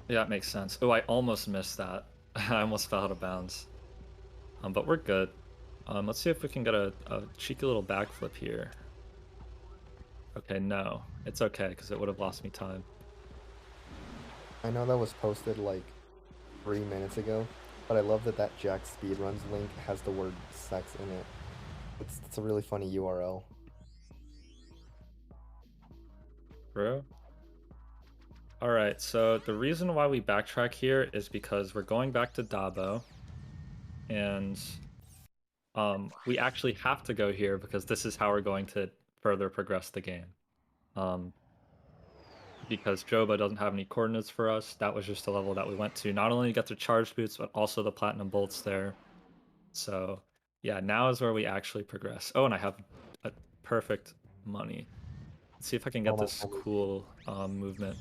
Yeah, it makes sense. Oh, I almost missed that. I almost fell out of bounds. But we're good. Let's see if we can get a cheeky little backflip here. Okay, no. It's okay, because it would have lost me time. I know that was posted like 3 minutes ago, but I love that that Jack Speedruns link has the word sex in it. It's a really funny URL. Bro? Alright, so the reason why we backtrack here is because we're going back to Dabo. And we actually have to go here because this is how we're going to further progress the game. Because Joba doesn't have any coordinates for us, that was just a level that we went to. Not only get the charged boots, but also the platinum bolts there. So yeah, now is where we actually progress. Oh, and I have a perfect money. Let's see if I can get this cool movement.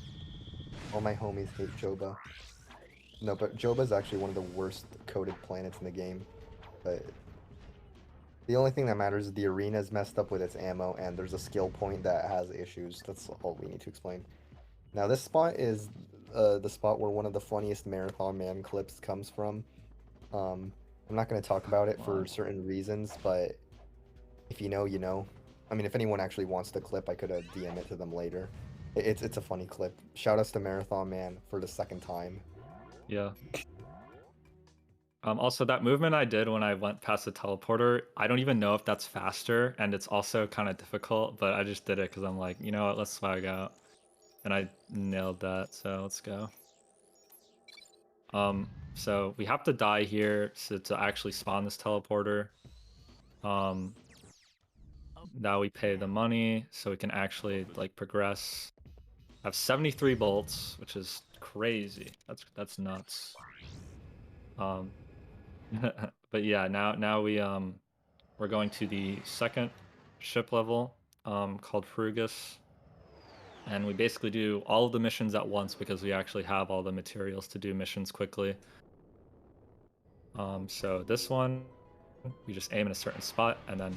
All my homies hate Joba. No, but Joba is actually one of the worst coded planets in the game. But the only thing that matters is the arena is messed up with its ammo, and there's a skill point that has issues. That's all we need to explain. Now, this spot is the spot where one of the funniest Marathon Man clips comes from. I'm not going to talk about it for certain reasons, but if you know, you know. I mean, if anyone actually wants the clip, I could DM it to them later. It's a funny clip. Shout outs to Marathon Man for the second time. Yeah. Also, that movement I did when I went past the teleporter, I don't even know if that's faster, and it's also kind of difficult, but I just did it because I'm like, you know what, let's swag out. And I nailed that, so let's go. So we have to die here to actually spawn this teleporter. Now we pay the money so we can actually like progress. I have 73 bolts, which is crazy. That's nuts. But yeah, now we're going to the second ship level called Frugus. And we basically do all of the missions at once because we actually have all the materials to do missions quickly. So this one, we just aim in a certain spot and then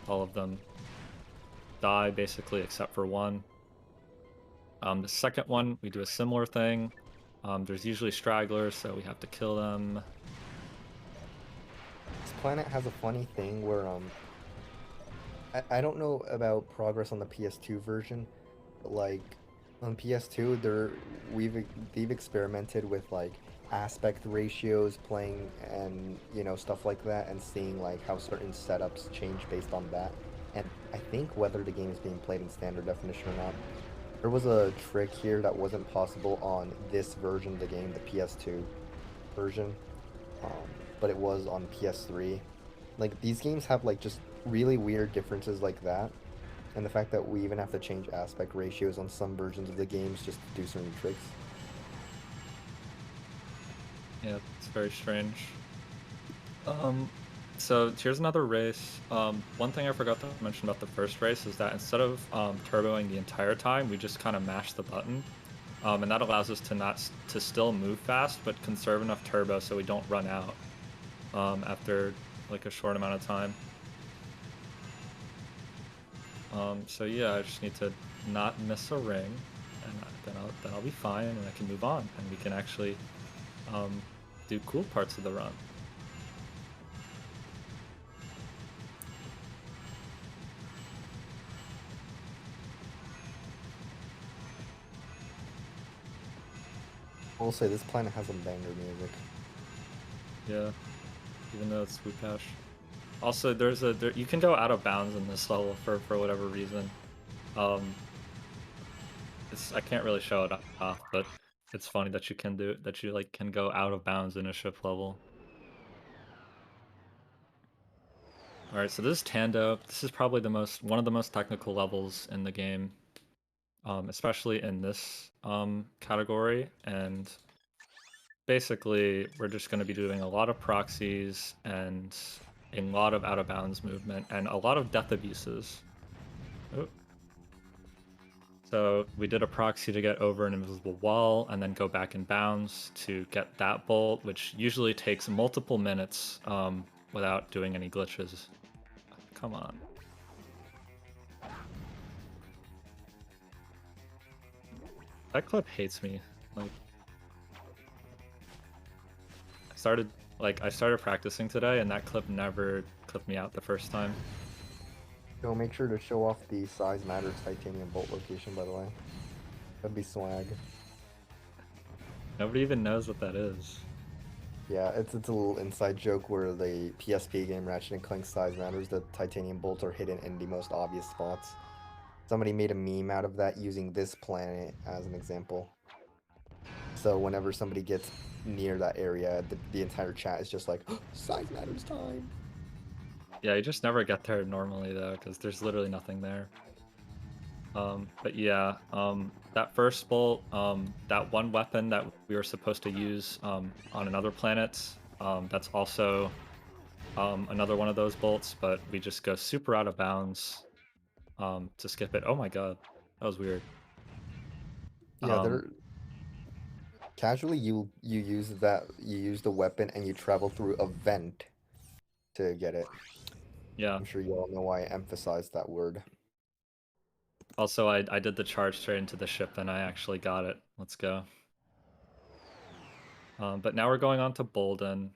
all of them die basically except for one. The second one, we do a similar thing. There's usually stragglers, so we have to kill them. This planet has a funny thing where I don't know about progress on the PS2 version, but like on PS2 they've experimented with like aspect ratios playing and stuff like that and seeing like how certain setups change based on that. And I think whether the game is being played in standard definition or not. There was a trick here that wasn't possible on this version of the game, the PS2 version, but it was on PS3. Like, these games have, like, just really weird differences like that, and the fact that we even have to change aspect ratios on some versions of the games just to do certain tricks. Yeah, it's very strange. So here's another race. One thing I forgot to mention about the first race is that instead of turboing the entire time, we just kind of mash the button. And that allows us to still move fast, but conserve enough turbo so we don't run out after like a short amount of time. So yeah, I just need to not miss a ring, and then I'll be fine, and I can move on, and we can actually do cool parts of the run. I will say this planet has some banger music. Yeah, even though it's Wukash. Also, you can go out of bounds in this level for whatever reason. I can't really show it off, but it's funny that you can do it, that you like can go out of bounds in a ship level. All right, so this is Tando. This is probably one of the most technical levels in the game, especially in this category. And basically, we're just going to be doing a lot of proxies and a lot of out of bounds movement and a lot of death abuses. Oh. So we did a proxy to get over an invisible wall and then go back in bounds to get that bolt, which usually takes multiple minutes without doing any glitches. Come on. That clip hates me. Like, I started practicing today and that clip never clipped me out the first time. So make sure to show off the size matters titanium bolt location, by the way. That'd be swag. Nobody even knows what that is. Yeah, it's a little inside joke where the PSP game Ratchet and Clank size matters, the titanium bolts are hidden in the most obvious spots. Somebody made a meme out of that using this planet as an example. So whenever somebody gets near that area, the entire chat is just like, oh, size matters time. Yeah, you just never get there normally though, because there's literally nothing there. But yeah, that first bolt, that one weapon that we were supposed to use on another planet, that's also another one of those bolts, but we just go super out of bounds to skip it. Oh my god, that was weird. Yeah, they're casually you use the weapon and you travel through a vent to get it. Yeah. I'm sure you all know why I emphasized that word. Also, I did the charge straight into the ship and I actually got it. Let's go. But now we're going on to Bolden.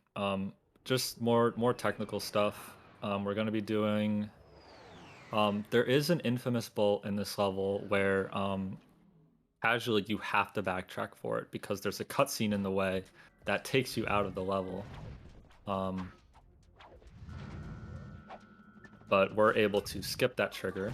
Just more technical stuff. We're going to be doing... there is an infamous bolt in this level where casually you have to backtrack for it because there's a cutscene in the way that takes you out of the level. But we're able to skip that trigger.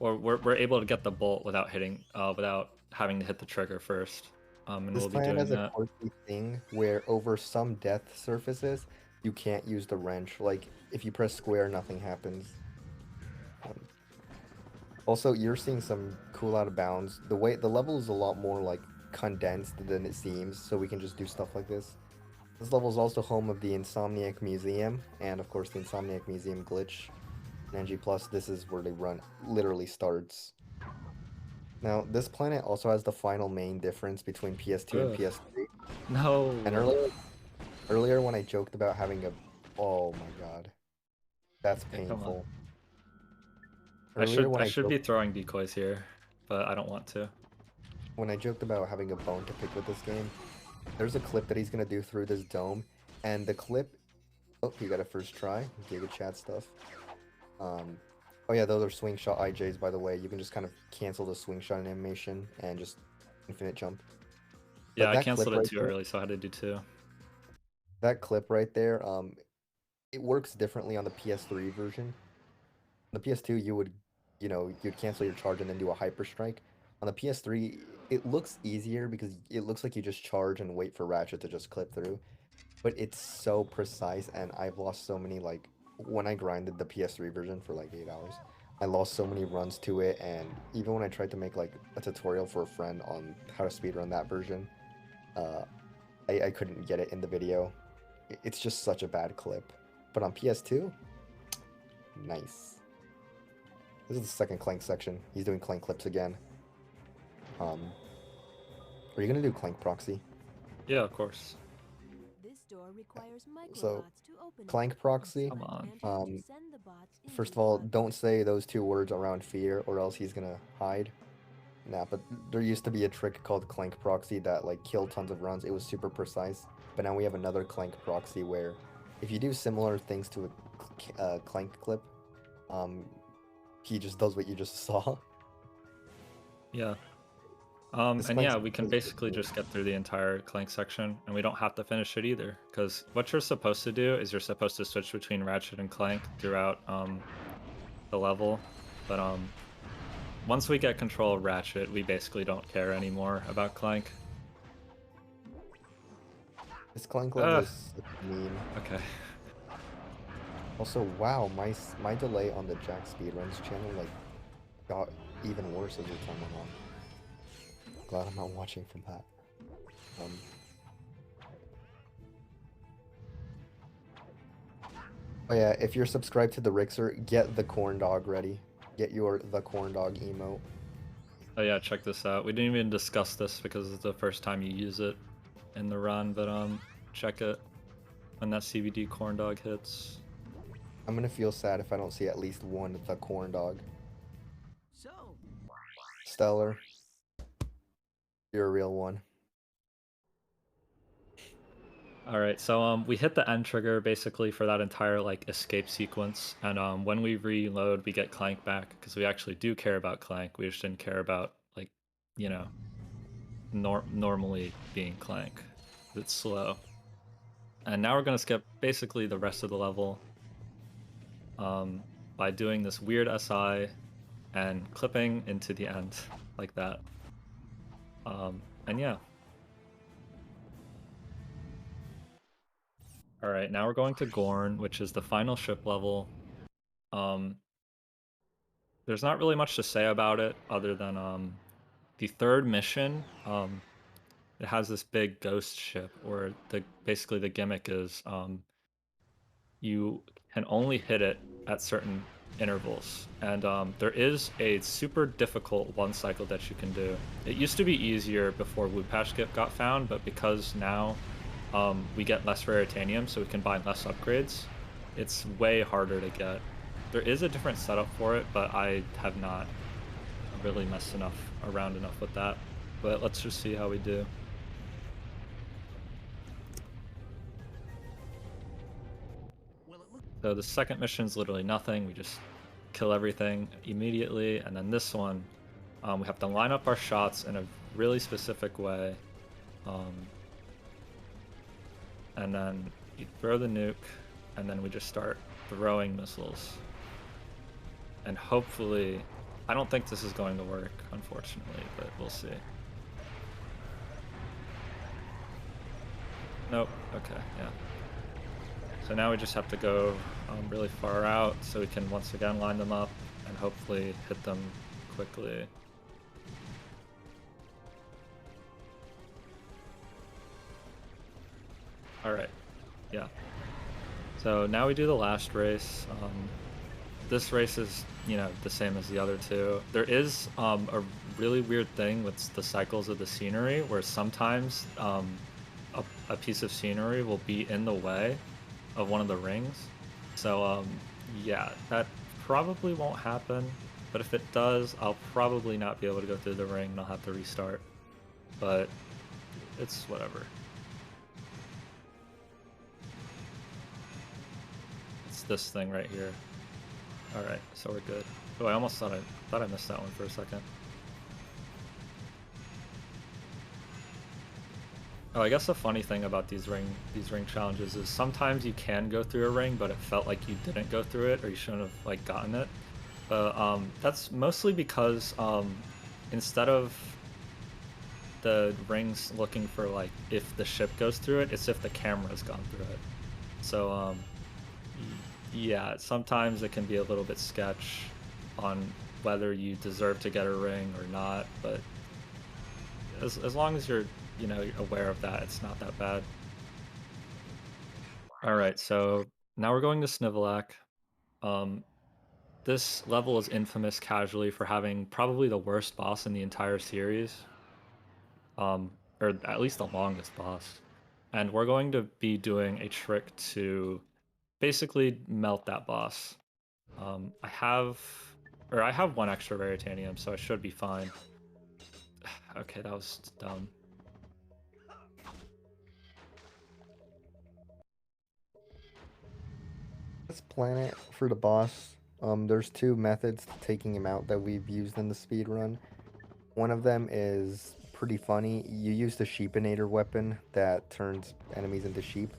Or we're able to get the bolt without having to hit the trigger first. And This we'll be planet doing has a that. quirky thing where over some death surfaces, you can't use the wrench. Like, if you press square, nothing happens. Also, you're seeing some cool out of bounds. The level is a lot more, like, condensed than it seems, so we can just do stuff like this. This level is also home of the Insomniac Museum, and of course the Insomniac Museum glitch. In NG+, this is where the run literally starts. Now, this planet also has the final main difference between PS2 and PS3. No. And earlier when I joked about having a... Oh my god. That's painful. I should be throwing decoys here, but I don't want to. When I joked about having a bone to pick with this game, there's a clip that he's gonna do through this dome, and the clip... Oh, he got a first try. Giga chat stuff. Oh yeah, those are swing shot IJs, by the way. You can just kind of cancel the swing shot animation and just infinite jump. Yeah, I canceled it too early, so I had to do two. That clip right there, it works differently on the PS3 version. On the PS2, you'd cancel your charge and then do a hyper strike. On the PS3, it looks easier because it looks like you just charge and wait for Ratchet to just clip through. But it's so precise, and I've lost so many, like, when I grinded the PS3 version for like 8 hours, I lost so many runs to it, and even when I tried to make like a tutorial for a friend on how to speedrun that version, I couldn't get it in the video. It's just such a bad clip. But on PS2, nice. This is the second Clank section. He's doing Clank clips again. Are you gonna do Clank proxy? Yeah, of course. So, Clank proxy, Come on. First of all, don't say those two words around fear or else he's gonna hide. Nah, but there used to be a trick called Clank proxy that like killed tons of runs. It was super precise. But now we have another Clank proxy where if you do similar things to a Clank clip, he just does what you just saw. Yeah. And yeah, we can basically just get through the entire Clank section, and we don't have to finish it either, because what you're supposed to do is you're supposed to switch between Ratchet and Clank throughout the level, but once we get control of Ratchet, we basically don't care anymore about Clank. This Clank level is mean. Okay. Also, wow, my delay on the Jack Speedruns channel like got even worse as the time went on. Glad I'm not watching from that. Um, oh yeah, if you're subscribed to the Rixer, get the corn dog ready. Get your the corn dog emote. Oh yeah, check this out. We didn't even discuss this because it's the first time you use it in the run, but check it when that CBD corn dog hits. I'm gonna feel sad if I don't see at least one the corn dog. Stellar, you're a real one. All right, so we hit the end trigger basically for that entire like escape sequence, and when we reload, we get Clank back because we actually do care about Clank. We just didn't care about like, you know, normally being Clank. It's slow. And now we're gonna skip basically the rest of the level by doing this weird SI and clipping into the end like that. And yeah. All right, now we're going to Gorn, which is the final ship level. There's not really much to say about it other than the third mission. It has this big ghost ship, where basically the gimmick is you can only hit it at certain intervals, and there is a super difficult one cycle that you can do. It used to be easier before Wood Patch got found, but because now we get less raritanium, so we can buy less upgrades, it's way harder to get. There is a different setup for it, but I have not really messed around enough with that. But let's just see how we do. So the second mission is literally nothing. We just kill everything immediately, and then this one, we have to line up our shots in a really specific way. And then you throw the nuke, and then we just start throwing missiles. And hopefully, I don't think this is going to work, unfortunately, but we'll see. Nope, okay, yeah. So now we just have to go really far out so we can once again line them up and hopefully hit them quickly. Alright, yeah. So now we do the last race. This race is, you know, the same as the other two. There is a really weird thing with the cycles of the scenery where sometimes a piece of scenery will be in the way of one of the rings. So yeah, that probably won't happen, but if it does, I'll probably not be able to go through the ring and I'll have to restart. But it's whatever. It's this thing right here. Alright, so we're good. Oh, I almost thought I missed that one for a second. Oh, I guess the funny thing about these ring challenges is sometimes you can go through a ring, but it felt like you didn't go through it, or you shouldn't have like gotten it. But that's mostly because instead of the rings looking for like if the ship goes through it, it's if the camera's gone through it. So yeah, sometimes it can be a little bit sketch on whether you deserve to get a ring or not, but as long as you're, you know, aware of that, it's not that bad. Alright, so now we're going to Snivelac. This level is infamous casually for having probably the worst boss in the entire series. Or at least the longest boss. And we're going to be doing a trick to basically melt that boss. I have one extra raritanium, so I should be fine. Okay, that was dumb. This planet for the boss, there's two methods to taking him out that we've used in the speedrun. One of them is pretty funny. You use the sheepinator weapon that turns enemies into sheep.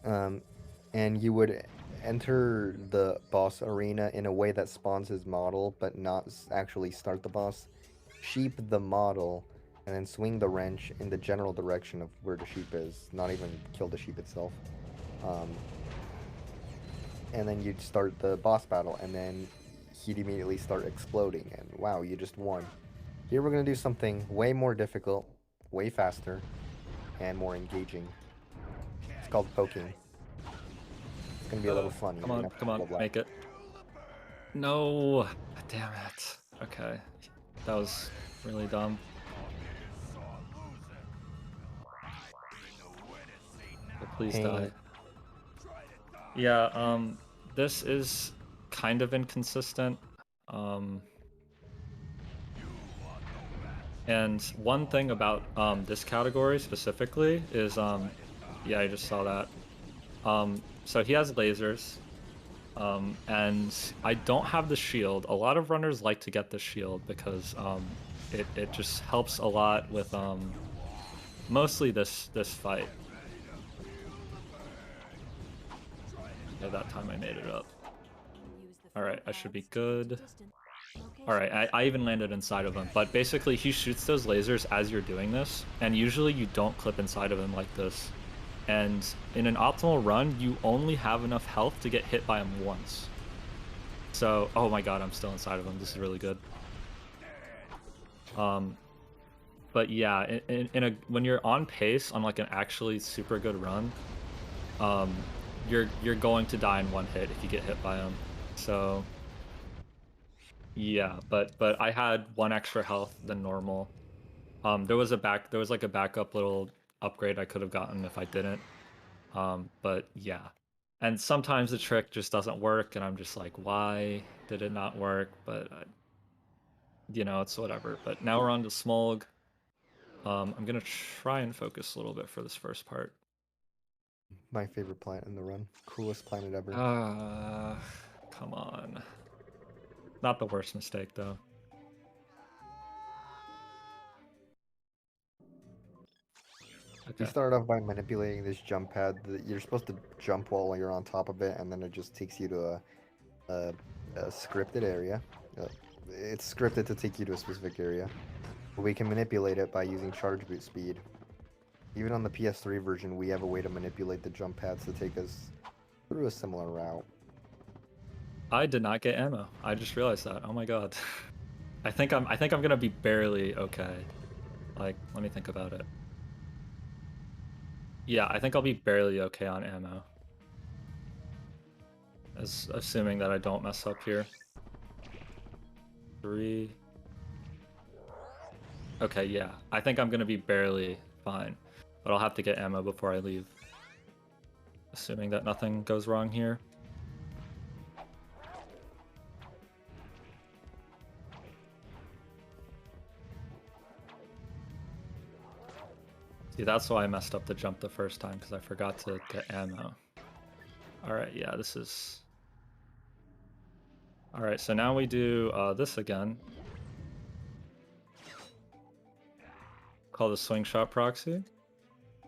And you would enter the boss arena in a way that spawns his model, but not actually start the boss. Sheep the model, and then swing the wrench in the general direction of where the sheep is, not even kill the sheep itself. And then you'd start the boss battle, and then he'd immediately start exploding, and wow, you just won. Here we're gonna do something way more difficult, way faster. and more engaging. It's called poking. It's gonna be a little fun. Come on, come on, make it. No, damn it. Okay, that was really dumb. Okay, please die. Yeah, this is kind of inconsistent. And one thing about this category specifically is yeah, I just saw that. So he has lasers. And I don't have the shield. A lot of runners like to get the shield because it just helps a lot with mostly this fight. Yeah, that time I made it up. Alright, I should be good. Alright, I even landed inside of him. But basically, he shoots those lasers as you're doing this, and usually you don't clip inside of him like this. And in an optimal run, you only have enough health to get hit by him once. So, oh my god, I'm still inside of him. This is really good. But yeah, when you're on pace on like an actually super good run, you're going to die in one hit if you get hit by him. So yeah, but I had one extra health than normal. There was like a backup little upgrade I could have gotten if I didn't. But yeah. And sometimes the trick just doesn't work, and I'm just like, why did it not work? But you know, it's whatever. But now we're on to Smolg. I'm gonna try and focus a little bit for this first part. My favorite planet in the run. Coolest planet ever. Come on. Not the worst mistake though. Okay. You start off by manipulating this jump pad. You're supposed to jump while you're on top of it, and then it just takes you to a scripted area. It's scripted to take you to a specific area. We can manipulate it by using charge boot speed. Even on the PS3 version, we have a way to manipulate the jump pads to take us through a similar route. I did not get ammo. I just realized that. Oh my god. I think I'm gonna be barely okay. Like, let me think about it. Yeah, I think I'll be barely okay on ammo. Assuming that I don't mess up here. 3. Okay, yeah. I think I'm gonna be barely fine. But I'll have to get ammo before I leave. Assuming that nothing goes wrong here. See, that's why I messed up the jump the first time, because I forgot to get ammo. Alright, yeah, this is... Alright, so now we do this again. Called the swing shot proxy.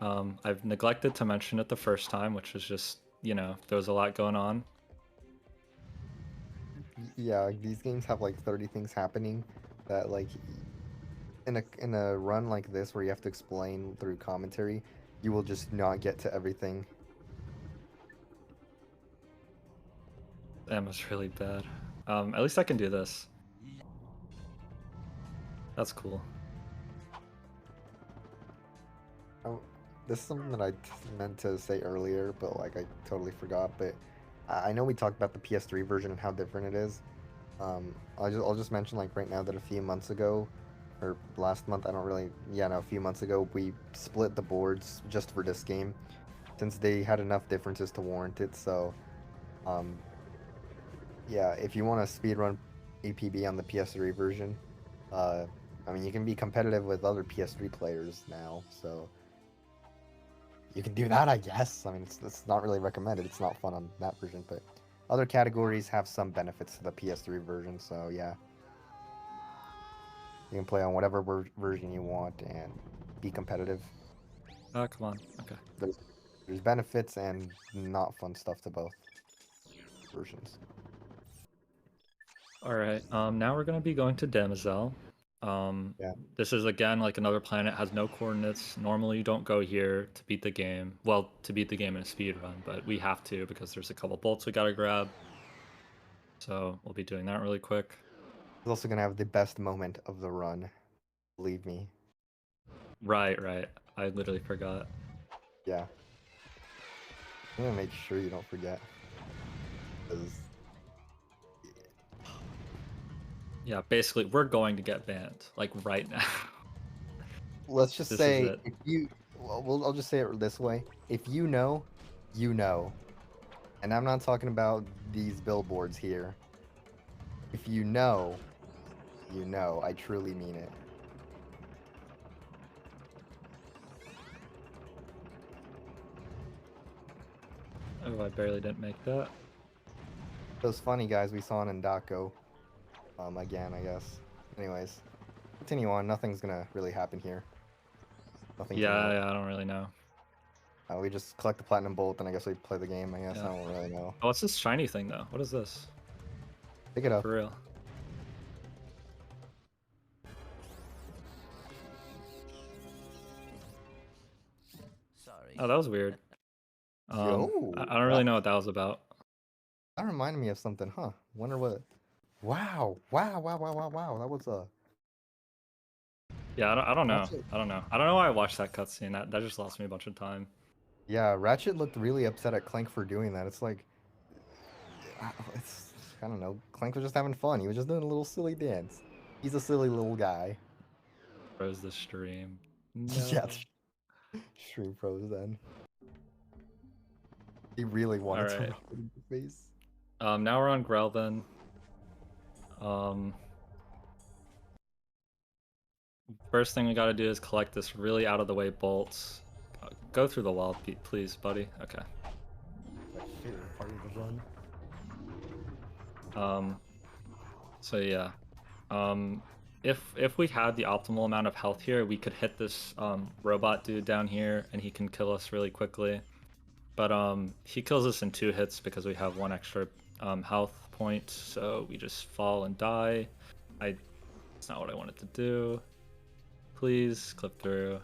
I've neglected to mention it the first time, which was just, you know, there was a lot going on. Yeah, these games have like 30 things happening that like in a run like this where you have to explain through commentary, you will just not get to everything. Ammo's really bad. At least I can do this. That's cool. Oh, this is something that I meant to say earlier, but like I totally forgot. But I know we talked about the PS3 version and how different it is. I'll just mention like right now that a few months ago, or last month, I don't really, yeah, no, a few months ago, we split the boards just for this game, since they had enough differences to warrant it. So, yeah, if you want to speedrun APB on the PS3 version, I mean, you can be competitive with other PS3 players now, so you can do that, I guess. I mean, it's not really recommended. It's not fun on that version, but other categories have some benefits to the PS3 version, so yeah. You can play on whatever version you want and be competitive. Oh, come on. Okay. There's benefits and not fun stuff to both versions. Alright, now we're going to be going to Damosel. Yeah. This is again like another planet, has no coordinates. Normally you don't go here to beat the game. Well, to beat the game in a speed run, but we have to because there's a couple bolts we gotta grab. So we'll be doing that really quick. It's also gonna have the best moment of the run, believe me. Right. I literally forgot. Yeah. I'm gonna make sure you don't forget. 'Cause Yeah, basically, we're going to get banned, like, right now. let's just This is say it. if you, well, I'll just say it this way: if you know, you know, and I'm not talking about these billboards here. If you know, you know. I truly mean it. Oh, I barely didn't make that. Those funny guys we saw in Ndako, again, I guess. Anyways, continue on. Nothing's gonna really happen here. Nothing to note. Yeah, I don't really know. We just collect the platinum bolt, and I guess we play the game. I guess Yeah. I don't really know. Oh, what's this shiny thing though? What is this? Pick it up. For real. Sorry. Oh, that was weird. Yo, I don't really know what that was about. that reminded me of something, huh? Wonder what. Wow! Wow! Wow! Wow! Wow! Wow! That was a. Yeah, I don't know. Ratchet. I don't know. I don't know why I watched that cutscene. That just lost me a bunch of time. Yeah, Ratchet looked really upset at Clank for doing that. It's like, it's, I don't know. Clank was just having fun. He was just doing a little silly dance. He's a silly little guy. Froze the stream. Yeah, No. Stream froze then. He really wanted to Alright. rub it in the face. Now we're on Grell then. First thing we gotta do is collect this really out of the way bolts. Go through the wall, please, buddy. Okay. That favorite part of the run. So yeah. If we had the optimal amount of health here, we could hit this robot dude down here and he can kill us really quickly. But he kills us in 2 hits because we have 1 extra health point, so we just fall and die. It's not what I wanted to do. Please clip through.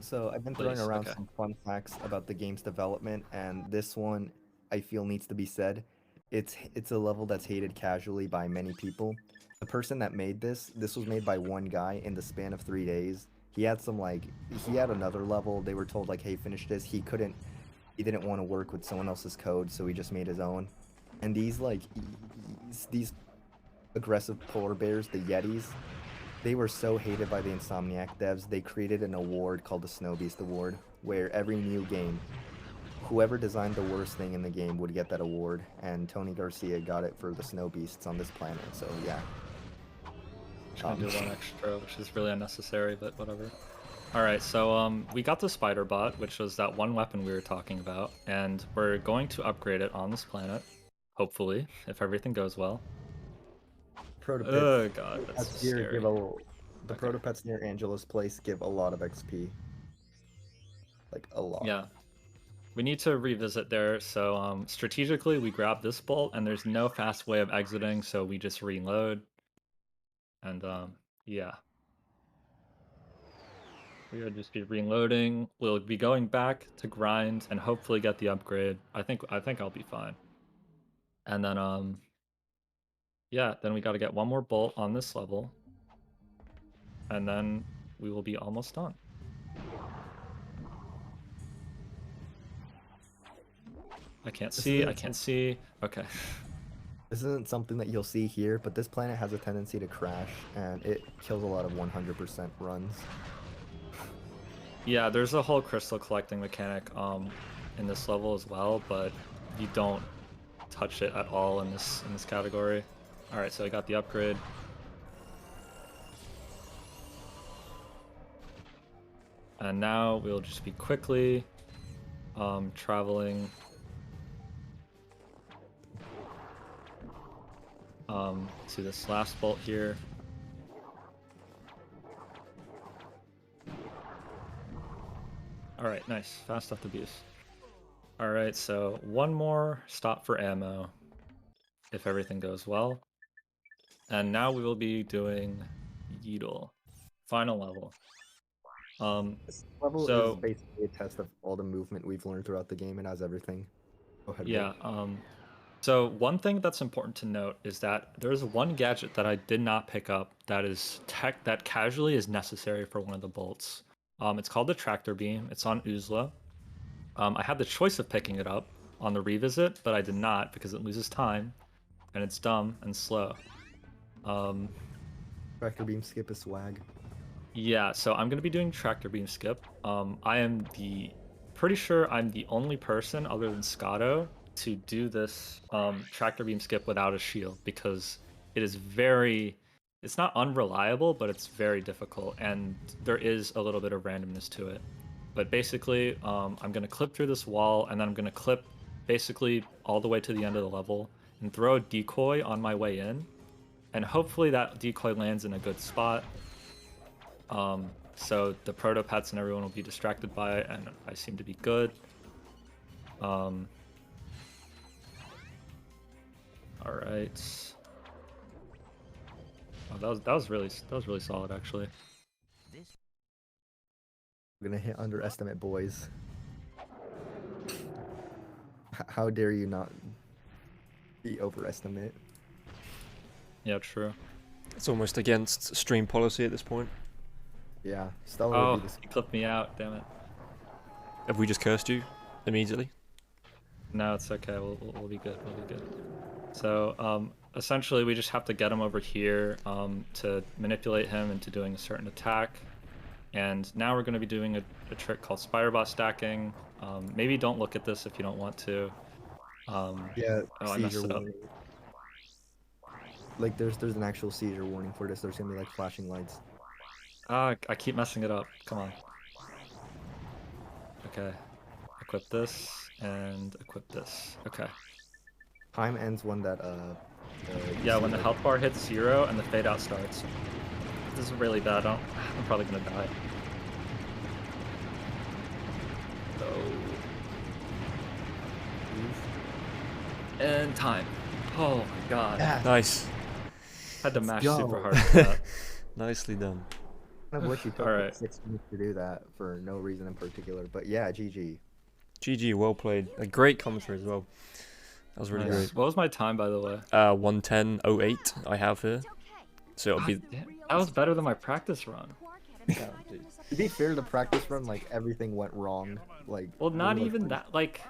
So I've been throwing around some fun facts about the game's development, and this one I feel needs to be said. It's a level that's hated casually by many people. The person that made this was made by one guy in the span of 3 days. He had another level. They were told like, hey, finish this. He didn't want to work with someone else's code, so he just made his own. And these aggressive polar bears, the Yetis, they were so hated by the Insomniac devs, they created an award called the Snow Beast Award, where every new game, whoever designed the worst thing in the game would get that award, and Tony Garcia got it for the Snow Beasts on this planet, so yeah. Trying to do 1 extra, which is really unnecessary, but whatever. Alright, so we got the spider bot, which was that 1 weapon we were talking about, and we're going to upgrade it on this planet, hopefully, if everything goes well. Oh god, that's scary. The protopets near Angela's place give a lot of XP. Like, a lot. Yeah. We need to revisit there, so strategically we grab this bolt, and there's no fast way of exiting, so we just reload. And yeah. We'll just be reloading. We'll be going back to grind and hopefully get the upgrade. I think I'll be fine. And then yeah, then we got to get 1 more bolt on this level. And then we will be almost done. I can't see. Okay. This isn't something that you'll see here, but this planet has a tendency to crash, and it kills a lot of 100% runs. Yeah, there's a whole crystal collecting mechanic in this level as well, but you don't touch it at all in this category. All right, so I got the upgrade. And now we'll just be quickly traveling to this last bolt here. Alright, nice. Fast off the beast. Alright, so 1 more stop for ammo, if everything goes well. And now we will be doing Yeetle. Final level. This level is basically a test of all the movement we've learned throughout the game. It has everything. Go ahead, yeah, Voll. So one thing that's important to note is that there's one gadget that I did not pick up that is that casually is necessary for one of the bolts. It's called the tractor beam. It's on Uzla. I had the choice of picking it up on the revisit, but I did not because it loses time, and it's dumb and slow. Tractor beam skip is swag. Yeah, so I'm gonna be doing tractor beam skip. I am pretty sure I'm the only person other than Scotto to do this tractor beam skip without a shield because it is it's not unreliable, but it's very difficult, and there is a little bit of randomness to it. But basically, I'm gonna clip through this wall, and then I'm gonna clip basically all the way to the end of the level and throw a decoy on my way in, and hopefully that decoy lands in a good spot. So the proto pets and everyone will be distracted by it, and I seem to be good. All right. Oh, that was really solid actually. We're gonna hit underestimate, boys. How dare you not be overestimate? Yeah, true. It's almost against stream policy at this point. Yeah, Stella Oh, would be you clipped me out, damn it. Have we just cursed you immediately? No, it's okay. We'll be good. We'll be good. So essentially, we just have to get him over here to manipulate him into doing a certain attack. And now we're going to be doing a trick called Spider-Bot stacking. Maybe don't look at this if you don't want to. Yeah, oh, I messed seizure it up. warning. Like there's an actual seizure warning for this. There's gonna be like flashing lights. Ah, I keep messing it up. Come on. Okay. Equip this and equip this. Okay. Time ends when that Yeah, when the health bar hits 0 and the fade out starts. This is really bad. I'm probably gonna die. Oh. And time. Oh my god. Yeah. Nice. Had to mash go. super hard for that. Nicely done. I wish you took Alright. like 6 minutes to do that for no reason in particular. But yeah, GG. GG, well played. A great commentary as well. That was really Nice. What was my time, by the way? great. 1:10:08 I have here. So it'll be... Damn, that was better than my practice run. To be fair, the practice run, like everything went wrong. Like Well, not like, even that. Like,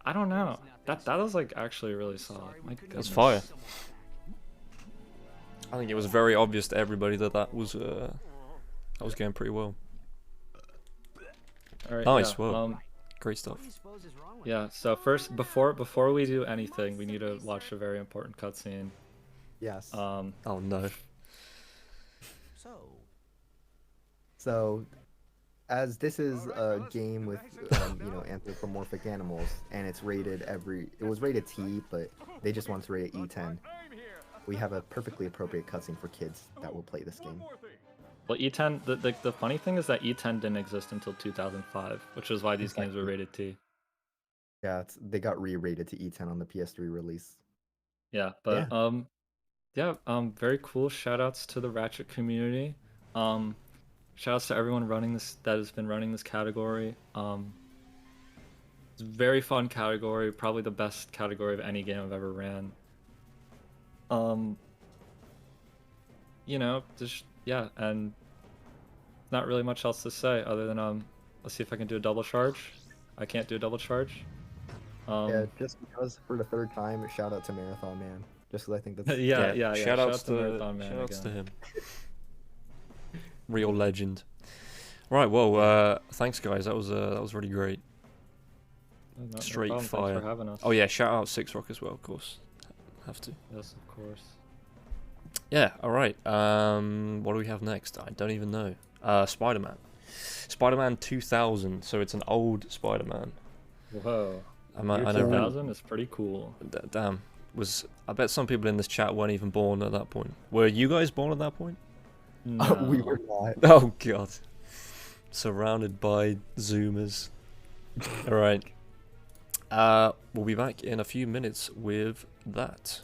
I don't know. That was like actually really solid. My That's goodness. fire. I think it was very obvious to everybody that was going pretty well. All right, Nice, yeah, well. Great stuff. yeah. So first, before we do anything, we need to watch a very important cutscene. Yes. Oh no. So, as this is a game with anthropomorphic animals, and it's rated it was rated T, but they just want to rate it E10. We have a perfectly appropriate cutscene for kids that will play this game. Well, E10. The funny thing is that E10 didn't exist until 2005, which is why these games were rated T. Yeah, they got re-rated to E10 on the PS3 release. Yeah, but very cool. Shout outs to the Ratchet community. Shout outs to everyone that has been running this category. It's a very fun category, probably the best category of any game I've ever ran. And not really much else to say other than let's see if I can do a double charge. I can't do a double charge. Yeah, just because for the third time, shout out to Marathon Man. Just because I think that's yeah. Shout outs to Marathon Man shout outs to again. him. Real legend. Right, well, thanks guys. That was really great. No Straight problem. fire. Thanks for having us. Oh yeah, shout out Six Rock as well, of course. Have to. Yes, of course. Yeah, alright. What do we have next? I don't even know. Spider-Man. Spider-Man 2000, so it's an old Spider-Man. Whoa. I Year know. 2000 is pretty cool. Damn. I bet some people in this chat weren't even born at that point. Were you guys born at that point? No. we were not. Oh god. Surrounded by Zoomers. Alright. We'll be back in a few minutes with that.